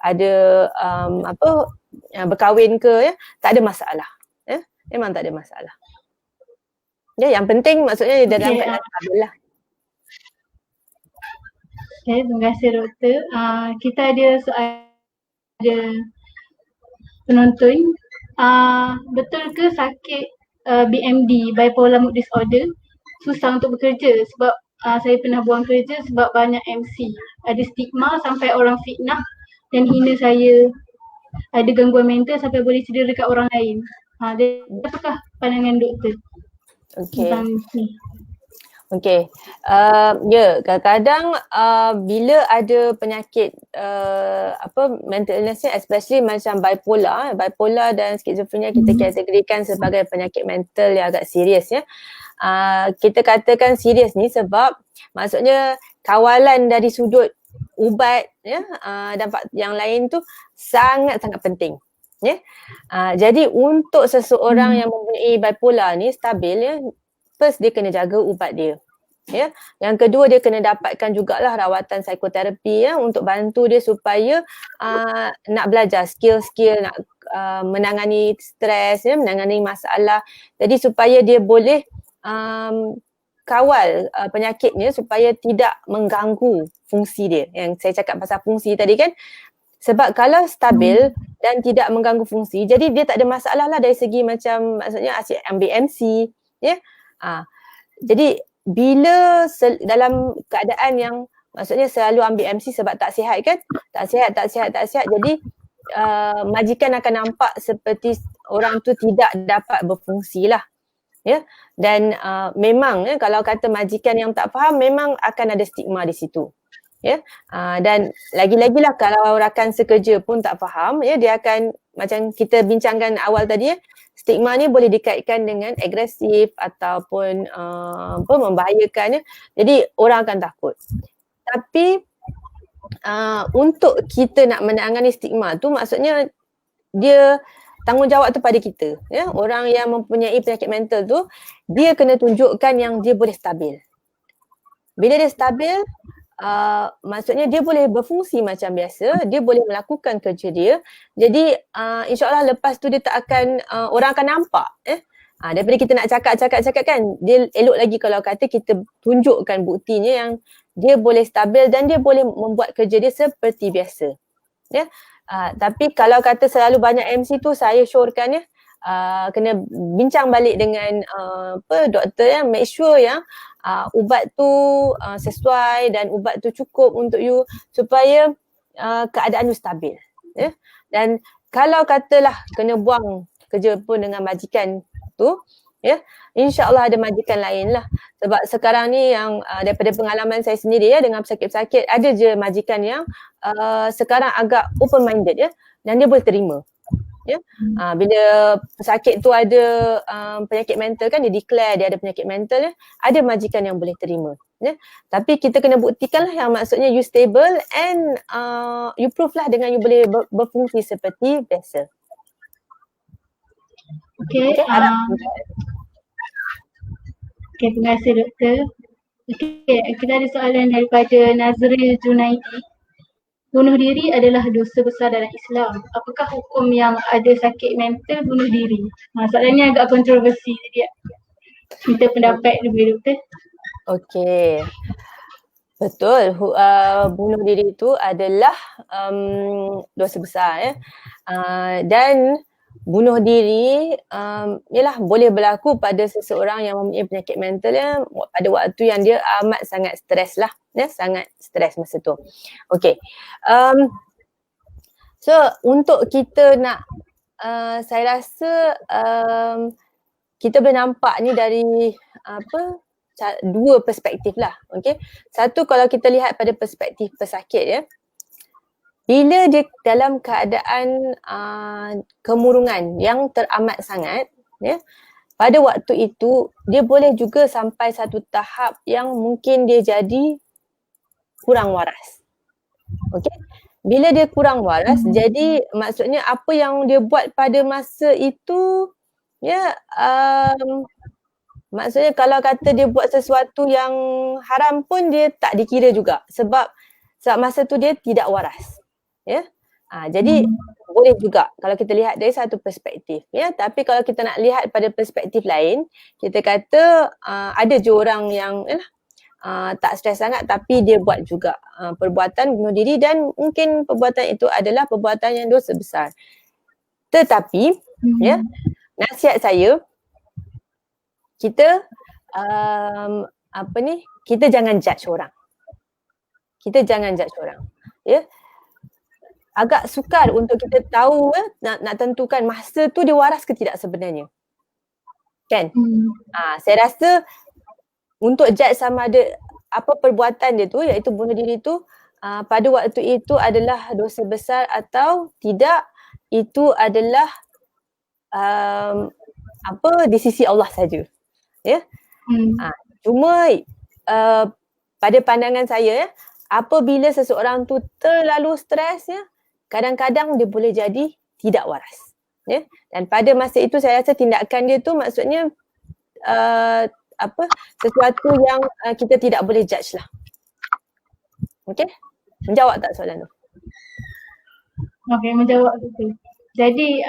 ada berkahwin ke, tak ada masalah. Memang tak ada masalah. Ya, yang penting maksudnya dia dalam keadaan stabil lah. Okay, terima kasih doktor. Kita ada soalan penonton. Betul ke sakit BMD, bipolar mood disorder, susah untuk bekerja? Sebab saya pernah buang kerja sebab banyak MC. Ada stigma sampai orang fitnah dan hina saya. Ada gangguan mental sampai boleh cedera dekat orang lain. Apakah pandangan doktor tentang ni? Okey. Ya, kadang-kadang bila ada penyakit mental illness ni, especially macam bipolar dan skizofrenia, kita kategorikan sebagai penyakit mental yang agak serius ya. Kita katakan serius ni sebab maksudnya kawalan dari sudut ubat ya dan yang lain tu sangat-sangat penting. Ya. Jadi untuk seseorang yang mempunyai bipolar ni stabil ya, first dia kena jaga ubat dia. Ya. Yang kedua dia kena dapatkan jugalah rawatan psikoterapi ya untuk bantu dia supaya nak belajar skill-skill nak menangani stres ya, menangani masalah. Jadi supaya dia boleh kawal penyakitnya supaya tidak mengganggu fungsi dia. Yang saya cakap pasal fungsi tadi kan. Sebab kalau stabil dan tidak mengganggu fungsi, jadi dia tak ada masalah lah dari segi macam maksudnya asyik ambil MC ya. Jadi bila dalam keadaan yang maksudnya selalu ambil MC sebab tak sihat kan, tak sihat, jadi majikan akan nampak seperti orang tu tidak dapat berfungsi lah ya. Dan memang ya, kalau kata majikan yang tak faham, memang akan ada stigma di situ ya. Dan lagi-lagilah kalau rakan sekerja pun tak faham ya, dia akan macam kita bincangkan awal tadi ya, stigma ni boleh dikaitkan dengan agresif ataupun membahayakan ya. Jadi orang akan takut. Tapi untuk kita nak menangani stigma tu, maksudnya dia tanggungjawab tu pada kita ya. Orang yang mempunyai penyakit mental tu, dia kena tunjukkan yang dia boleh stabil. Bila dia stabil, maksudnya dia boleh berfungsi macam biasa, dia boleh melakukan kerja dia. Jadi insya-Allah lepas tu dia tak akan orang akan nampak daripada kita nak cakap kan, dia elok lagi kalau kata kita tunjukkan buktinya yang dia boleh stabil dan dia boleh membuat kerja dia seperti biasa. Ya. Tapi kalau kata selalu banyak MC tu, saya syorkan ya, kena bincang balik dengan doktor ya, make sure yang ubat tu sesuai dan ubat tu cukup untuk you supaya keadaan you stabil ya. Dan kalau katalah kena buang kerja pun dengan majikan tu ya, insya-Allah ada majikan lain lah. Sebab sekarang ni yang daripada pengalaman saya sendiri ya, dengan pesakit-pesakit, ada je majikan yang sekarang agak open minded ya, dan dia boleh terima ya. Bila pesakit tu ada penyakit mental kan, dia declare dia ada penyakit mental ya, ada majikan yang boleh terima ya. Tapi kita kena buktikan lah yang maksudnya you stable and you prove lah dengan you boleh berfungsi seperti biasa. Okay, terima kasih doktor. Okay, kita ada soalan daripada Nazril Junaidi. Bunuh diri adalah dosa besar dalam Islam. Apakah hukum yang ada sakit mental bunuh diri? Soalan ni agak kontroversi, jadi minta pendapat dulu doktor. Okey. Betul, bunuh diri itu adalah dosa besar ya. Dan bunuh diri ialah boleh berlaku pada seseorang yang mempunyai penyakit mental ya, pada waktu yang dia amat sangat stres lah ya, sangat stres masa tu. Okey. So untuk kita nak saya rasa kita boleh nampak ni dari dua perspektif lah. Okay. Satu, kalau kita lihat pada perspektif pesakit ya, bila dia dalam keadaan kemurungan yang teramat sangat ya, pada waktu itu dia boleh juga sampai satu tahap yang mungkin dia jadi kurang waras. Okey. Bila dia kurang waras, jadi maksudnya apa yang dia buat pada masa itu ya, maksudnya kalau kata dia buat sesuatu yang haram pun dia tak dikira juga sebab masa tu dia tidak waras. Ya. Jadi boleh juga kalau kita lihat dari satu perspektif ya, tapi kalau kita nak lihat pada perspektif lain, kita kata ada je orang yang tak stres sangat tapi dia buat juga perbuatan bunuh diri dan mungkin perbuatan itu adalah perbuatan yang dosa besar. Tetapi ya, nasihat saya, kita kita jangan judge orang. Kita jangan judge orang. Ya. Agak sukar untuk kita tahu nak tentukan masa tu dia waras ke tidak sebenarnya. Kan? Saya rasa untuk judge sama ada apa perbuatan dia tu, iaitu bunuh diri tu pada waktu itu adalah dosa besar atau tidak, itu adalah di sisi Allah saja. Ya. Cuma pada pandangan saya ya, apabila seseorang tu terlalu stres ya, kadang-kadang dia boleh jadi tidak waras. Ya. Dan pada masa itu saya rasa tindakan dia tu maksudnya sesuatu yang kita tidak boleh judge lah. Okey? Menjawab tak soalan tu? Okey, menjawab betul. Jadi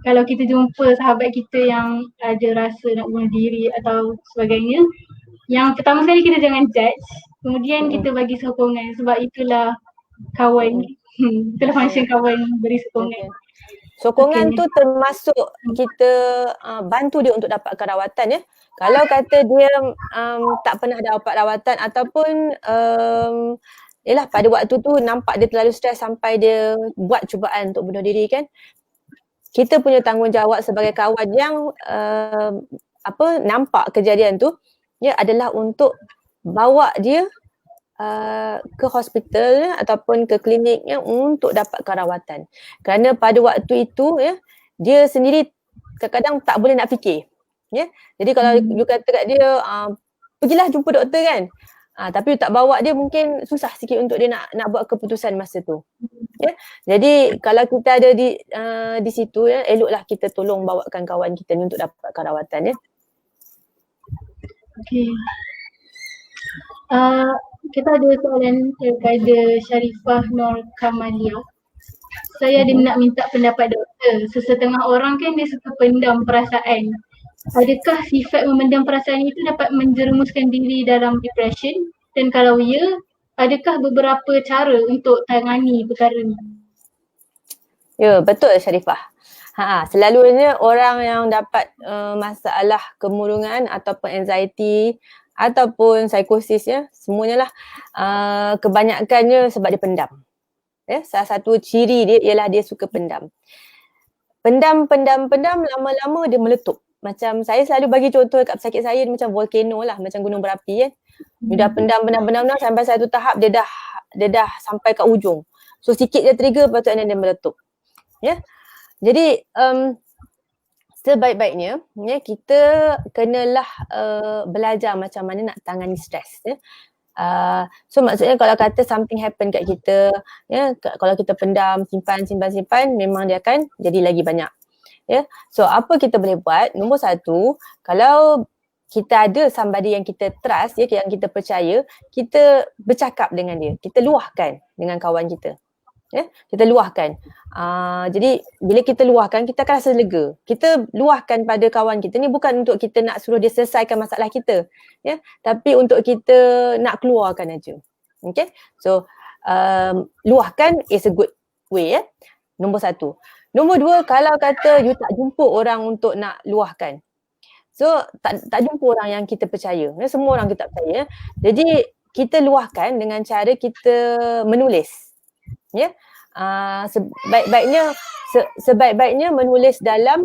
kalau kita jumpa sahabat kita yang ada rasa nak bunuh diri atau sebagainya, yang pertama sekali kita jangan judge, kemudian kita bagi sokongan sebab itulah kawan. Itulah function kawan, beri sokongan. Sokongan tu termasuk kita bantu dia untuk dapatkan rawatan ya. Kalau kata dia tak pernah dapat rawatan ataupun pada waktu tu nampak dia terlalu stres sampai dia buat cubaan untuk bunuh diri kan, kita punya tanggungjawab sebagai kawan yang nampak kejadian tu ya adalah untuk bawa dia ke hospital ataupun ke klinik untuk dapatkan rawatan. Kerana pada waktu itu ya, dia sendiri kadang-kadang tak boleh nak fikir. Ya. Jadi kalau you kata kat dia pergilah jumpa doktor kan. Tapi you tak bawa dia, mungkin susah sikit untuk dia nak buat keputusan masa tu. Ya. Jadi kalau kita ada di situ ya, eloklah kita tolong bawakan kawan kita ni untuk dapatkan rawatan ya. Okey. Kita ada soalan daripada Sharifah Nur Kamalia. Saya ada nak minta pendapat doktor. Sesetengah orang kan dia suka pendam perasaan. Adakah sifat memendam perasaan itu dapat menjerumuskan diri dalam depression? Dan kalau ya, adakah beberapa cara untuk tangani perkara ini? Ya, betul Sharifah. Selalunya orang yang dapat masalah kemurungan ataupun anxiety ataupun psikosis ya, semuanya lah kebanyakannya sebab dia pendam. Ya, salah satu ciri dia ialah dia suka pendam. Pendam lama-lama dia meletup. Macam saya selalu bagi contoh kat pesakit saya, dia macam volcano lah, macam gunung berapi kan. Dia dah pendam sampai satu tahap dia dah sampai kat ujung. So sikit dia trigger, lepas tu dia meletup. Ya. Jadi sebaik-baiknya ya, kita kenalah belajar macam mana nak tangani stres ya. So maksudnya kalau kata something happen kat kita ya, kalau kita pendam, simpan, memang dia akan jadi lagi banyak ya. So apa kita boleh buat? Nombor satu, kalau kita ada somebody yang kita trust ya, yang kita percaya, kita bercakap dengan dia, kita luahkan dengan kawan kita ya, kita luahkan. Jadi bila kita luahkan, kita akan rasa lega. Kita luahkan pada kawan kita ni bukan untuk kita nak suruh dia selesaikan masalah kita ya, tapi untuk kita nak keluarkan aja. Okay, so luahkan is a good way ya. Nombor satu. Nombor dua, kalau kata you tak jumpa orang untuk nak luahkan, so tak jumpa orang yang kita percaya ya, semua orang kita percaya. Jadi kita luahkan dengan cara kita menulis. Ya, sebaik-baiknya menulis dalam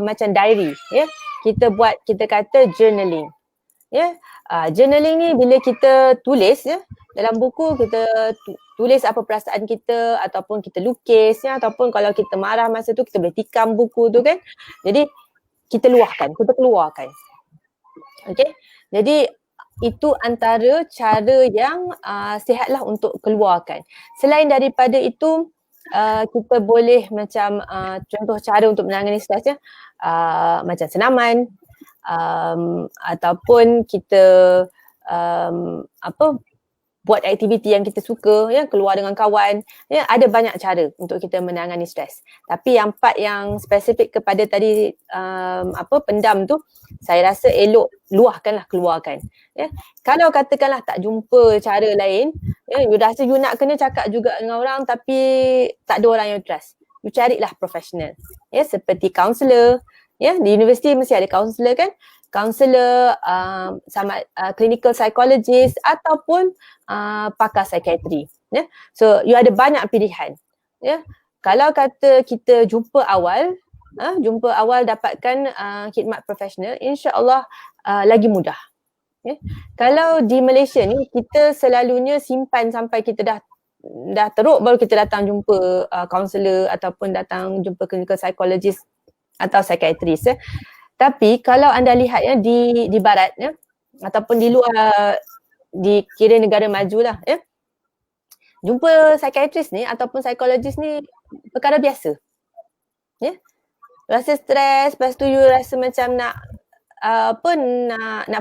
macam diary, ya. Kita kata journaling, ya. Journaling ni bila kita tulis, ya, dalam buku kita tulis apa perasaan kita, ataupun kita lukis, ya, ataupun kalau kita marah masa tu kita boleh tikam buku tu kan. Jadi kita keluarkan. Okey. Jadi itu antara cara yang sihatlah untuk keluarkan. Selain daripada itu, kita boleh macam contoh cara untuk menangani stres, ya, macam senaman, ataupun kita buat aktiviti yang kita suka, ya, keluar dengan kawan, ya, ada banyak cara untuk kita menangani stres. Tapi yang part yang spesifik kepada tadi pendam tu, saya rasa elok keluarkan, ya. Kalau katakanlah tak jumpa cara lain, ya, you rasa you nak kena cakap juga dengan orang tapi tak ada orang yang trust, you carilah profesional, ya, seperti kaunselor, ya, di universiti mesti ada kaunselor kan, kaunselor, sama clinical psychologist ataupun pakar psikiatri, ya. So you ada banyak pilihan, ya. Kalau kata kita jumpa awal dapatkan khidmat profesional, insya-Allah lagi mudah, ya. Kalau di Malaysia ni kita selalunya simpan sampai kita dah teruk baru kita datang jumpa kaunselor ataupun datang jumpa clinical psychologist atau psikiatris, ya. Tapi kalau anda lihat, ya, di barat, ya, ataupun di luar, di kira negara maju lah, ya, jumpa psikiatris ni ataupun psikologis ni perkara biasa, ya. Rasa stres, lepas tu you rasa macam nak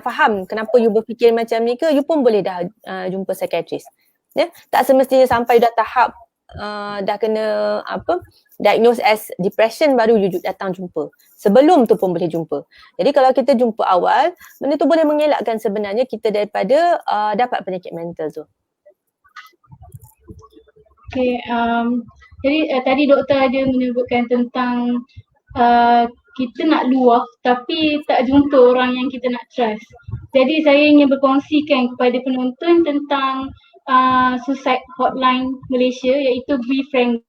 faham kenapa you berfikir macam ni ke, you pun boleh dah jumpa psikiatris, ya. Tak semestinya sampai dah tahap dah kena diagnose as depression baru you datang jumpa. Sebelum tu pun boleh jumpa. Jadi kalau kita jumpa awal, benda tu boleh mengelakkan sebenarnya kita daripada dapat penyakit mental tu. Okay, jadi tadi doktor ada menyebutkan tentang kita nak luah tapi tak jumpa orang yang kita nak trust. Jadi saya ingin berkongsikan kepada penonton tentang suicide hotline Malaysia, iaitu BeFriend.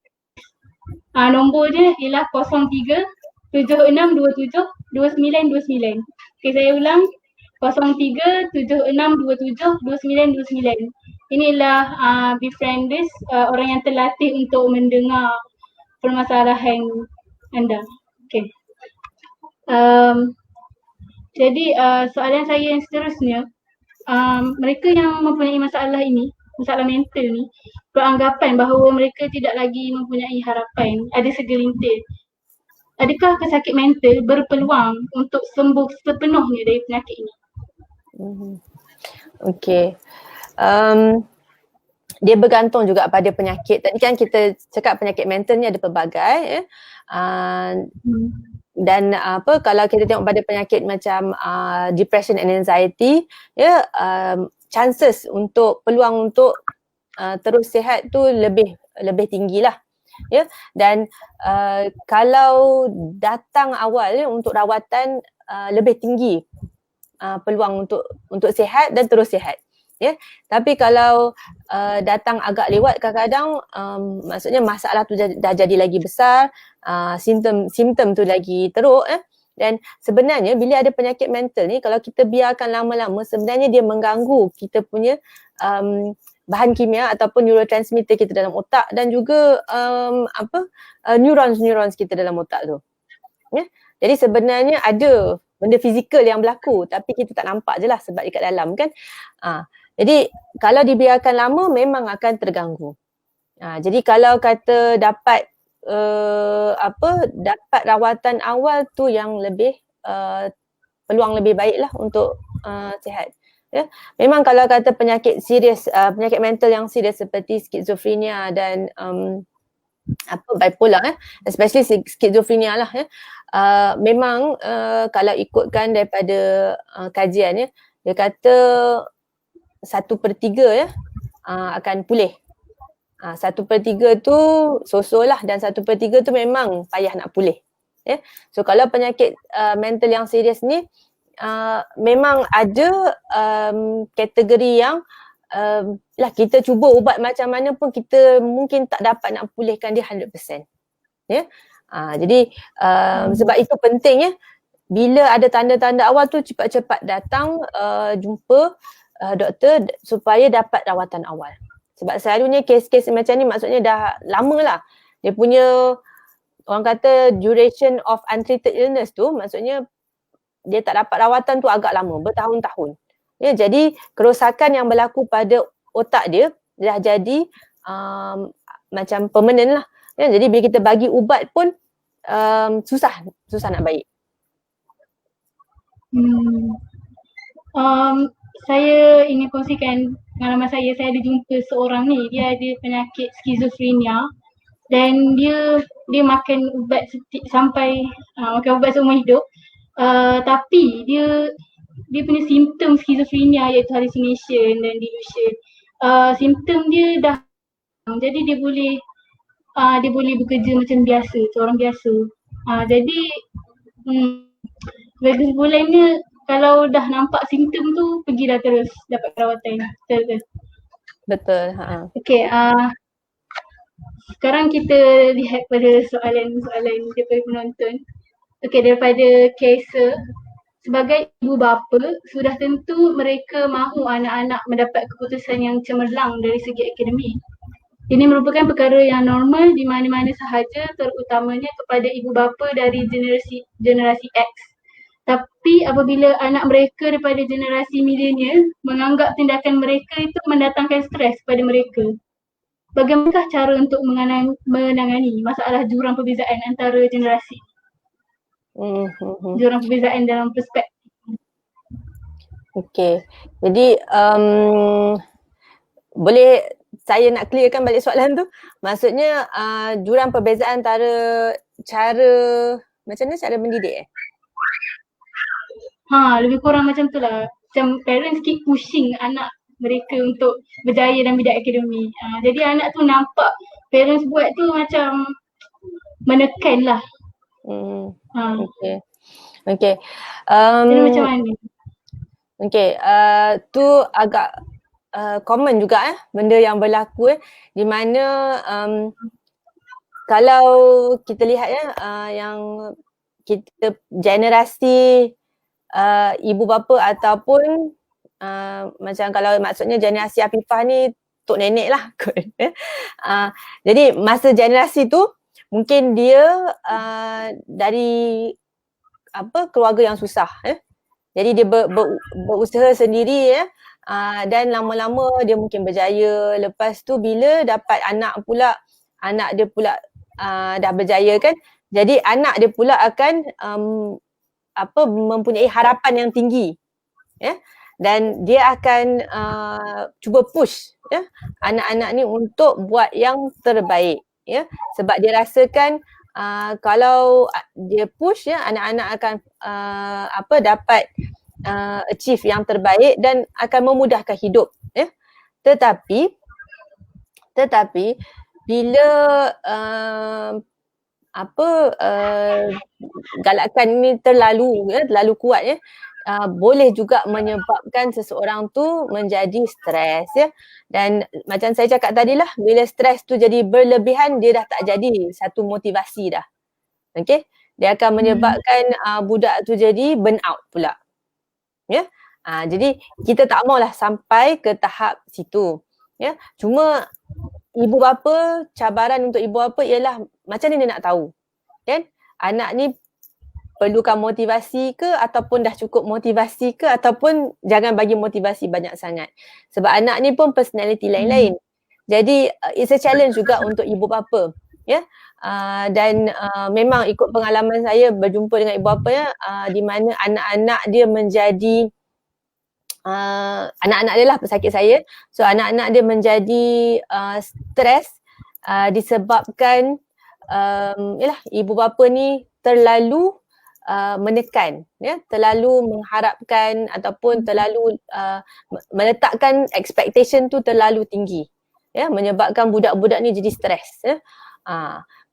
Nombor dia ialah 0376272929. Okay, saya ulang, 0376272929. Inilah BeFrienders, orang yang terlatih untuk mendengar permasalahan anda. Okay. Jadi soalan saya yang seterusnya, mereka yang mempunyai masalah mental ni, beranggapan bahawa mereka tidak lagi mempunyai harapan, ada segelintir. Adakah pesakit mental berpeluang untuk sembuh sepenuhnya dari penyakit ini? Okay. Dia bergantung juga pada penyakit. Tadi kan kita cakap penyakit mental ni ada pelbagai, ya. Dan kalau kita tengok pada penyakit macam depression and anxiety, ya, chances untuk peluang untuk terus sihat tu lebih tinggilah, ya. Dan kalau datang awal, ya, untuk rawatan lebih tinggi peluang untuk sihat dan terus sihat, ya. Tapi kalau datang agak lewat, kadang-kadang maksudnya masalah tu dah jadi lagi besar, simptom tu lagi teruk, ya. Dan sebenarnya bila ada penyakit mental ni, kalau kita biarkan lama-lama, sebenarnya dia mengganggu kita punya bahan kimia ataupun neurotransmitter kita dalam otak dan juga neurons kita dalam otak tu, ya. Jadi sebenarnya ada benda fizikal yang berlaku tapi kita tak nampak je lah sebab dekat dalam kan. Jadi kalau dibiarkan lama memang akan terganggu. Jadi kalau kata dapat dapat rawatan awal tu yang lebih peluang lebih baik lah untuk sihat, ya. Memang kalau kata penyakit serius, penyakit mental yang serius seperti skizofrenia dan bipolar, especially skizofrenia lah, ya. Memang kalau ikutkan daripada kajian, ya, dia kata 1/3, ya, akan pulih. 1/3 tu so-so lah dan 1/3 tu memang payah nak pulih, ya. So kalau penyakit mental yang serius ni memang ada kategori yang lah kita cuba ubat macam mana pun kita mungkin tak dapat nak pulihkan dia 100%. Ya. Jadi sebab itu penting ya, bila ada tanda-tanda awal tu cepat-cepat datang jumpa doktor supaya dapat rawatan awal. Sebab selalunya kes-kes macam ni maksudnya dah lama lah. Dia punya orang kata duration of untreated illness tu maksudnya dia tak dapat rawatan tu agak lama, bertahun-tahun. Ya, jadi kerosakan yang berlaku pada otak dia dah jadi macam permanent lah. Ya, jadi bila kita bagi ubat pun susah nak baik. Saya ingin kongsikan pengalaman saya. Saya ada jumpa seorang ni, dia ada penyakit skizofrenia dan dia makan ubat sampai makan ubat seumur hidup. Tapi dia punya simptom skizofrenia iaitu hallucination dan delusion. Simptom dia dah, jadi dia boleh bekerja macam biasa, seorang biasa. Jadi kesimpulannya kalau dah nampak simptom tu pergilah terus dapat perawatan. Betul. Okay, sekarang kita lihat pada soalan-soalan daripada penonton. Okay, daripada Kaisa, sebagai ibu bapa, sudah tentu mereka mahu anak-anak mendapat keputusan yang cemerlang dari segi akademik. Ini merupakan perkara yang normal di mana-mana sahaja, terutamanya kepada ibu bapa dari generasi X. Tapi apabila anak mereka daripada generasi milenial menganggap tindakan mereka itu mendatangkan stres kepada mereka, bagaimanakah cara untuk menangani masalah jurang perbezaan antara generasi? Jurang perbezaan dalam perspektif. Okay, jadi boleh saya nak clearkan balik soalan tu. Maksudnya jurang perbezaan antara cara macam mana cara mendidik Lebih kurang macam tu lah. Macam parents keep pushing anak mereka untuk berjaya dalam bidang akademik. Jadi anak tu nampak parents buat tu macam menekan lah. Okay. Jadi macam mana? Okay, tu agak common juga benda yang berlaku di mana kalau kita lihat yang kita generasi ibu bapa ataupun macam kalau maksudnya generasi Afifah ni tok nenek lah kot. Jadi masa generasi tu mungkin dia dari keluarga yang susah. Jadi dia berusaha sendiri dan lama-lama dia mungkin berjaya. Lepas tu bila dapat anak dia pula dah berjaya kan. Jadi anak dia pula akan mempunyai harapan yang tinggi. Dan dia akan cuba push anak-anak ni untuk buat yang terbaik. Sebab dia rasakan kalau dia push anak-anak akan dapat achieve yang terbaik dan akan memudahkan hidup. Tetapi bila galakan ni terlalu kuat boleh juga menyebabkan seseorang tu menjadi stres dan macam saya cakap tadi lah, bila stres tu jadi berlebihan dia dah tak jadi satu motivasi dah. Okay, dia akan menyebabkan budak tu jadi burn out pula. Jadi kita tak maulah sampai ke tahap situ. Cuma ibu bapa, cabaran untuk ibu bapa ialah macam ni dia nak tahu kan anak ni perlukan motivasi ke ataupun dah cukup motivasi ke ataupun jangan bagi motivasi banyak sangat. Sebab anak ni pun personality lain-lain. Jadi it's a challenge juga untuk ibu bapa. Dan memang ikut pengalaman saya berjumpa dengan ibu bapa di mana anak-anak dia menjadi anak-anak dia lah pesakit saya. So anak-anak dia menjadi stres disebabkan ibu bapa ni terlalu menekan, terlalu mengharapkan ataupun terlalu meletakkan expectation tu terlalu tinggi, menyebabkan budak-budak ni jadi stres.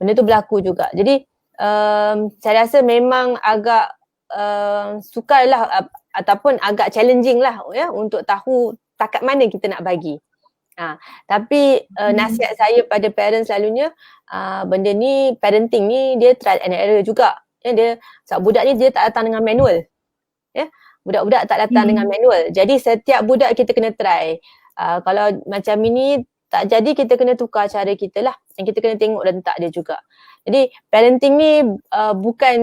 Benda tu berlaku juga. Jadi saya rasa memang agak sukar lah ataupun agak challenging lah untuk tahu takat mana kita nak bagi. Tapi nasihat saya pada parents selalunya, benda ni, parenting ni dia trial and error juga. Dia sebab budak ni dia tak datang dengan manual. Budak-budak tak datang dengan manual. Jadi setiap budak kita kena try. Kalau macam ini tak jadi, kita kena tukar cara kita lah. Dan kita kena tengok rentak dia juga. Jadi parenting ni bukan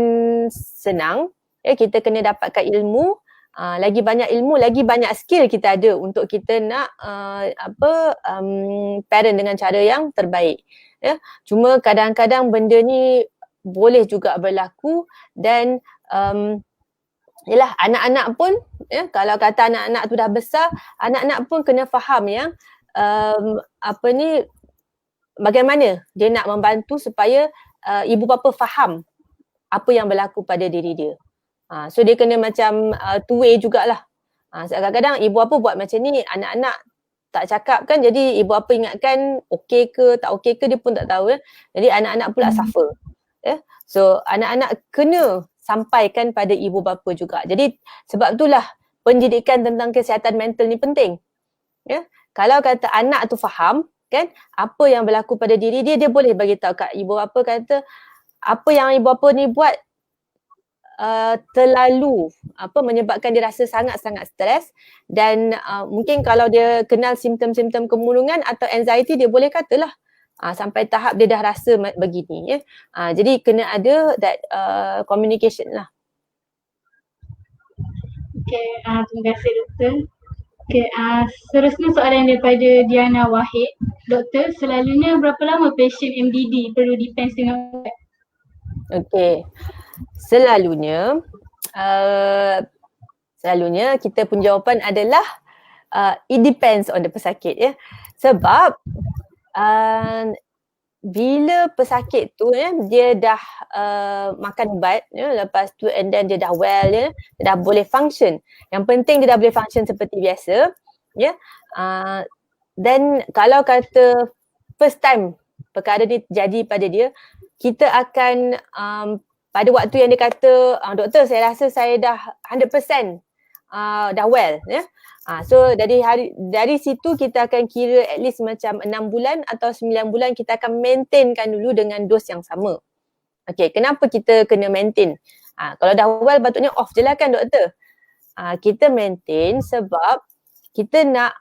senang. Kita kena dapatkan ilmu. Lagi banyak ilmu, lagi banyak skill kita ada untuk kita nak parent dengan cara yang terbaik. Cuma kadang-kadang benda ni boleh juga berlaku dan yelah, anak-anak pun kalau kata anak-anak tu dah besar, anak-anak pun kena faham yang bagaimana dia nak membantu supaya ibu bapa faham apa yang berlaku pada diri dia. So dia kena macam two way jugalah. Kadang-kadang ibu bapa buat macam ni, anak-anak tak cakap kan, jadi ibu bapa ingatkan okey ke tak okey ke dia pun tak tahu. Jadi anak-anak pula suffer. So anak-anak kena sampaikan pada ibu bapa juga. Jadi sebab itulah pendidikan tentang kesihatan mental ni penting. Kalau kata anak tu faham kan apa yang berlaku pada diri dia, dia boleh bagi tahu kat ibu bapa, kata apa yang ibu bapa ni buat terlalu menyebabkan dia rasa sangat-sangat stres dan mungkin kalau dia kenal simptom-simptom kemurungan atau anxiety, dia boleh katalah sampai tahap dia dah rasa begini. Jadi kena ada that communication lah. Okay, terima kasih doktor. Okay, seterusnya soalan daripada Diana Wahid. Doktor, selalunya berapa lama pasien MDD perlu depends dengan ubat? Okay, selalunya kita pun jawapan adalah it depends on the pesakit sebab bila pesakit tu dia dah makan ubat lepas tu and then dia dah well dia dah boleh function. Yang penting dia dah boleh function seperti biasa then kalau kata first time perkara ni terjadi pada dia, kita akan pada waktu yang dia kata, doktor saya rasa saya dah 100% dah well so dari situ kita akan kira at least macam 6 bulan atau 9 bulan kita akan maintainkan dulu dengan dos yang sama. Okay, kenapa kita kena maintain? Kalau dah well patutnya off je lah kan doktor. Kita maintain sebab kita nak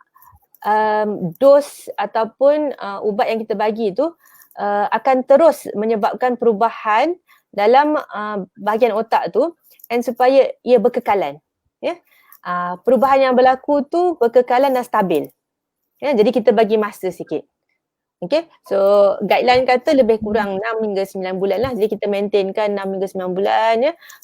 dos ataupun ubat yang kita bagi tu akan terus menyebabkan perubahan dalam bahagian otak tu and supaya ia berkekalan. Perubahan yang berlaku tu berkekalan dan stabil. Jadi kita bagi masa sikit. Okay, so guideline kata lebih kurang 6 hingga 9 bulan lah. Jadi kita maintainkan 6 hingga 9 bulan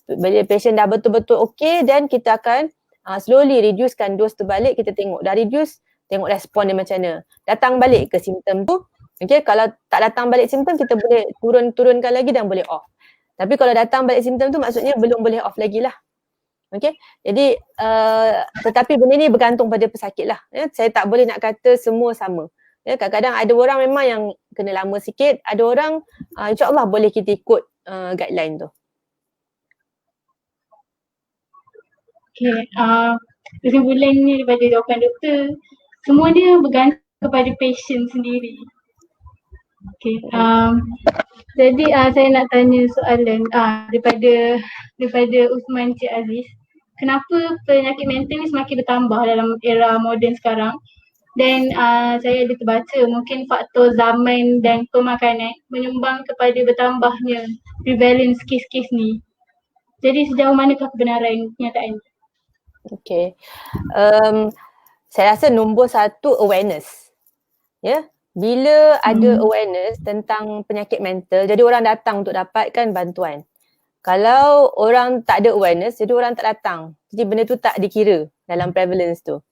Bila patient dah betul-betul okay, then kita akan slowly reducekan dos tu balik. Kita tengok dah reduce, tengok respon dia macam mana. Datang balik ke simptom tu. Okay, kalau tak datang balik simptom, kita boleh turunkan lagi dan boleh off. Tapi kalau datang balik simptom tu maksudnya belum boleh off lagi lah. Okay, jadi tetapi benda ni bergantung pada pesakit lah. Saya tak boleh nak kata semua sama. Kadang-kadang ada orang memang yang kena lama sikit, ada orang insyaAllah boleh kita ikut guideline tu. Okay, kesimpulannya daripada jawapan doktor, semua dia bergantung kepada patient sendiri. Okay, jadi saya nak tanya soalan daripada Usman Cik Aziz. Kenapa penyakit mental ni semakin bertambah dalam era moden sekarang? Dan saya ada terbaca mungkin faktor zaman dan pemakanan menyumbang kepada bertambahnya prevalence kes-kes ni. Jadi sejauh manakah kebenaran kenyataan ini? Okay, saya rasa nombor satu awareness. Bila ada awareness tentang penyakit mental, jadi orang datang untuk dapatkan bantuan. Kalau orang tak ada awareness, jadi orang tak datang. Jadi benda tu tak dikira dalam prevalence tu.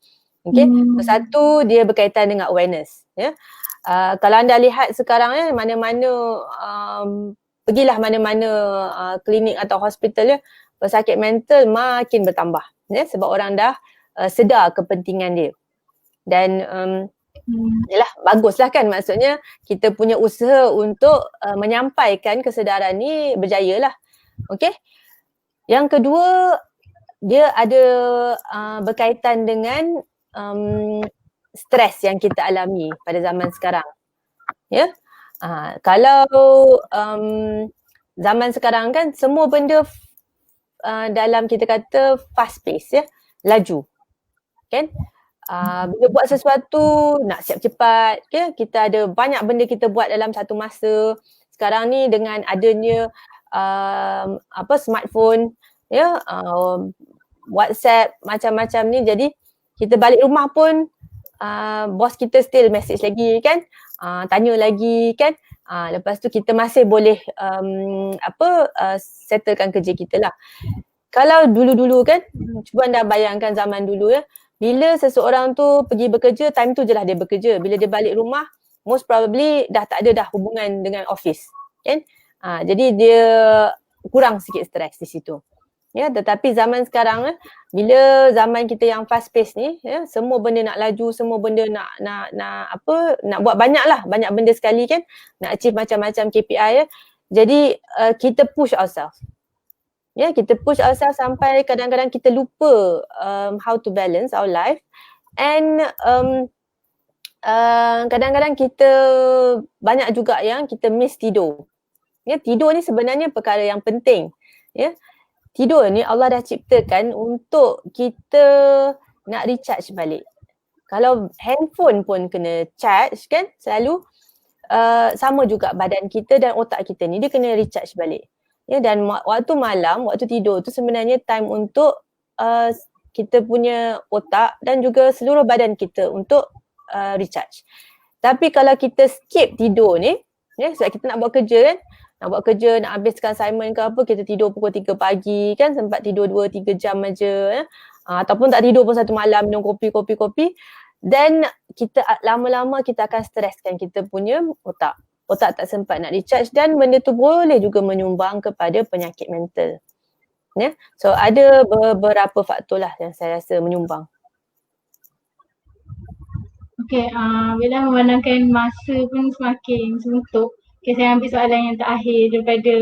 Okay, satu dia berkaitan dengan awareness. Kalau anda lihat sekarang mana-mana, pergilah mana-mana klinik atau hospital pesakit mental makin bertambah. Sebab orang dah sedar kepentingan dia. Dan yalah, baguslah kan, maksudnya kita punya usaha untuk menyampaikan kesedaran ni berjaya lah. Okay. Yang kedua, dia ada berkaitan dengan stres yang kita alami pada zaman sekarang. Ya. Kalau zaman sekarang kan semua benda dalam kita kata fast pace ya, laju. Kan? Bila buat sesuatu nak siap cepat, ya, kita ada banyak benda kita buat dalam satu masa. Sekarang ni dengan adanya smartphone, ya, WhatsApp macam-macam ni, jadi kita balik rumah pun bos kita still message lagi kan, tanya lagi kan, lepas tu kita masih boleh settlekan kerja kita lah. Kalau dulu-dulu kan, cuba anda bayangkan zaman dulu ya, bila seseorang tu pergi bekerja, time tu je lah dia bekerja. Bila dia balik rumah, most probably dah tak ada dah hubungan dengan office kan. Jadi dia kurang sikit stres di situ. Ya, tetapi zaman sekarang bila zaman kita yang fast pace ni, ya, semua benda nak laju, semua benda nak buat banyak benda sekali kan, nak achieve macam-macam KPI ya. Jadi kita push ourselves. Ya, kita push ourselves sampai kadang-kadang kita lupa how to balance our life, and kadang-kadang kita banyak juga yang kita miss tidur. Ya, tidur ni sebenarnya perkara yang penting. Ya. Tidur ni Allah dah ciptakan untuk kita nak recharge balik. Kalau handphone pun kena charge kan, selalu sama juga badan kita dan otak kita ni, dia kena recharge balik. Ya, dan waktu malam, waktu tidur tu sebenarnya time untuk kita punya otak dan juga seluruh badan kita untuk recharge. Tapi kalau kita skip tidur ni, ya, sebab kita nak buat kerja kan, nak habiskan assignment ke apa, kita tidur pukul 3 pagi kan, sempat tidur 2-3 jam aja ya. Ataupun tak tidur pun satu malam, minum kopi, dan kita lama-lama kita akan streskan kita punya otak. Otak tak sempat nak recharge, dan benda tu boleh juga menyumbang kepada penyakit mental. Ya. So ada beberapa faktor lah yang saya rasa menyumbang. Okay, bila memandangkan masa pun semakin suntuk, okay, saya ambil soalan yang terakhir daripada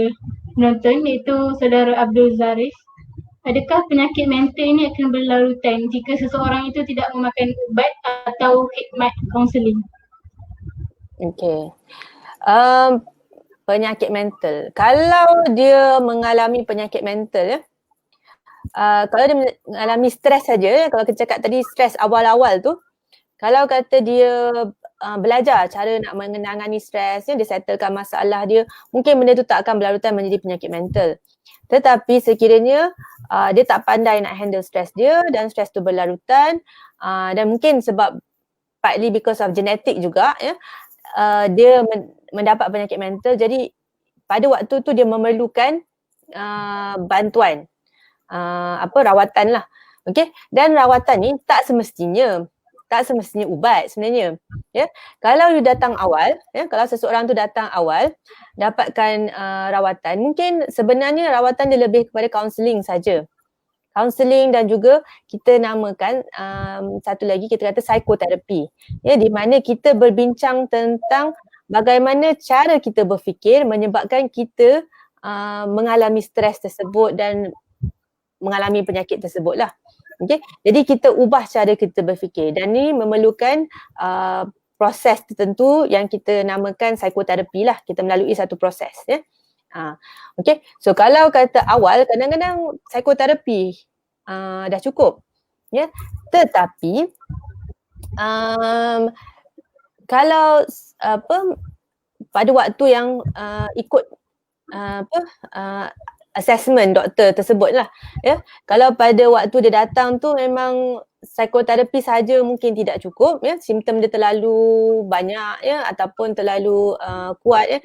penonton, iaitu saudara Abdul Zaris. Adakah penyakit mental ini akan berlarutan jika seseorang itu tidak memakan ubat atau khidmat kaunseling? Okay. Penyakit mental. Kalau dia mengalami penyakit mental ya, kalau dia mengalami stres saja, kalau kita cakap tadi stres awal-awal tu, kalau kata dia belajar cara nak menangani stres, dia settlekan masalah dia, mungkin benda tu tak akan berlarutan menjadi penyakit mental. Tetapi sekiranya dia tak pandai nak handle stres dia dan stres tu berlarutan, dan mungkin sebab partly because of genetic juga ya, dia mendapat penyakit mental, jadi pada waktu tu dia memerlukan bantuan, rawatan lah. Okay? Dan rawatan ni tak semestinya ubat sebenarnya. Ya, kalau you datang awal, ya, kalau seseorang tu datang awal dapatkan rawatan, mungkin sebenarnya rawatan dia lebih kepada kaunseling saja. Kaunseling dan juga kita namakan satu lagi kita kata psikoterapi. Ya, di mana kita berbincang tentang bagaimana cara kita berfikir menyebabkan kita mengalami stres tersebut dan mengalami penyakit tersebut lah. Okay? Jadi kita ubah cara kita berfikir, dan ni memerlukan proses tertentu yang kita namakan psikoterapi lah. Kita melalui satu proses ya. Okay, so kalau kata awal kadang-kadang psikoterapi dah cukup ya. Tetapi kalau pada waktu yang ikut assessment doktor tersebut lah ya. Kalau pada waktu dia datang tu memang psikoterapi saja mungkin tidak cukup ya, simptom dia terlalu banyak ya, ataupun terlalu kuat ya.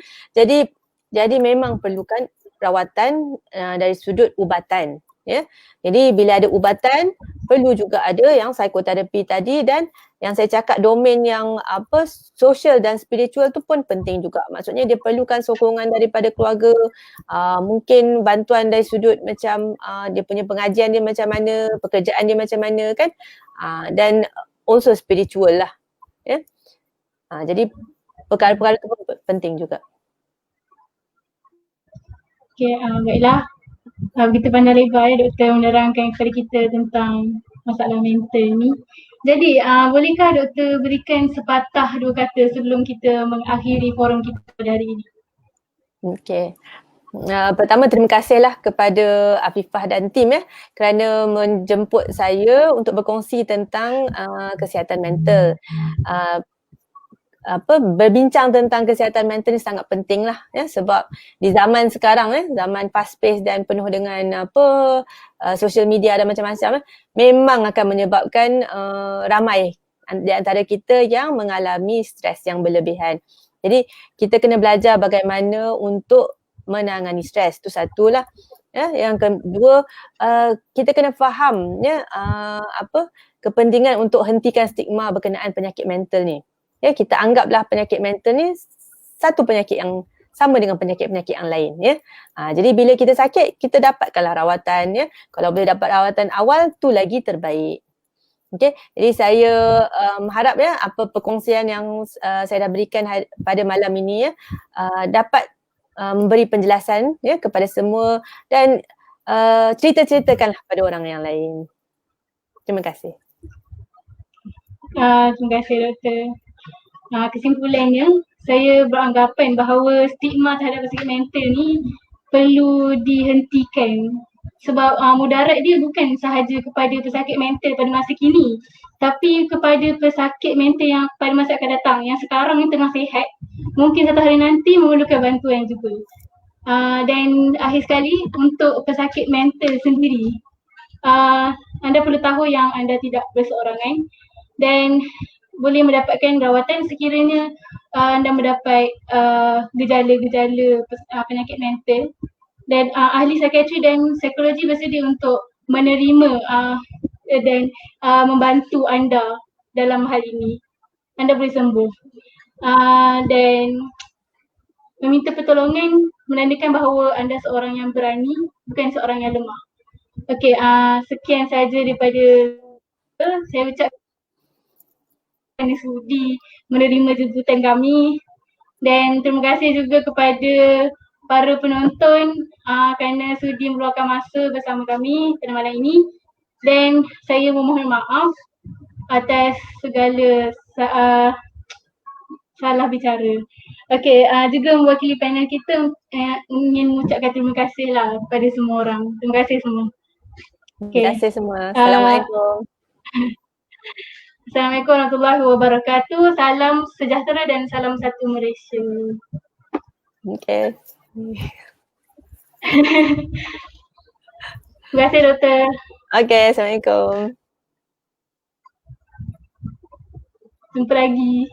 Jadi memang perlukan rawatan dari sudut ubatan ya. Jadi bila ada ubatan, perlu juga ada yang psikoterapi tadi, dan yang saya cakap domain yang sosial dan spiritual tu pun penting juga. Maksudnya dia perlukan sokongan daripada keluarga, mungkin bantuan dari sudut macam dia punya pengajian dia macam mana, pekerjaan dia macam mana kan, dan also spiritual lah ya. Jadi perkara-perkara tu pun penting juga. Okay, baiklah. Begitu pandai lebar ya doktor menerangkan kepada kita tentang masalah mental ni. Jadi bolehkah doktor berikan sepatah dua kata sebelum kita mengakhiri forum kita pada hari ini? Okay. Pertama terima kasihlah kepada Afifah dan tim kerana menjemput saya untuk berkongsi tentang kesihatan mental. Berbincang tentang kesihatan mental ni sangat penting lah sebab di zaman sekarang zaman fast pace dan penuh dengan social media dan macam-macam memang akan menyebabkan ramai di antara kita yang mengalami stres yang berlebihan. Jadi kita kena belajar bagaimana untuk menangani stres, tu satulah. Yang kedua, kita kena faham kepentingan untuk hentikan stigma berkenaan penyakit mental ni. Kita anggaplah penyakit mental ni satu penyakit yang sama dengan penyakit-penyakit yang lain jadi bila kita sakit kita dapatkanlah rawatan kalau boleh dapat rawatan awal tu lagi terbaik. Okay, jadi saya harap apa perkongsian yang saya dah berikan pada malam ini dapat memberi penjelasan kepada semua dan cerita-ceritakanlah pada orang yang lain. Terima kasih. Terima kasih doktor. Kesimpulannya, saya beranggapan bahawa stigma terhadap kesihatan mental ni perlu dihentikan sebab mudarat dia bukan sahaja kepada pesakit mental pada masa kini tapi kepada pesakit mental yang pada masa akan datang yang sekarang ni tengah sihat mungkin satu hari nanti memerlukan bantuan juga. Dan akhir sekali untuk pesakit mental sendiri anda perlu tahu yang anda tidak berseorangan dan boleh mendapatkan rawatan sekiranya anda mendapat gejala-gejala penyakit mental dan ahli psikiatri dan psikologi bersedia untuk menerima dan membantu anda dalam hal ini. Anda boleh sembuh. Dan meminta pertolongan menandakan bahawa anda seorang yang berani, bukan seorang yang lemah. Okey, sekian saja daripada saya ucap kerana sudi menerima jemputan kami dan terima kasih juga kepada para penonton kerana sudi meluangkan masa bersama kami pada malam ini dan saya memohon maaf atas segala salah bicara. Okey, juga mewakili panel kita ingin mengucapkan terima kasih lah kepada semua orang. Terima kasih semua. Terima kasih semua. Assalamualaikum. Assalamualaikum warahmatullahi wabarakatuh. Salam sejahtera dan salam satu Malaysia. Okay. Terima kasih doktor. Okay, Assalamualaikum. Jumpa lagi.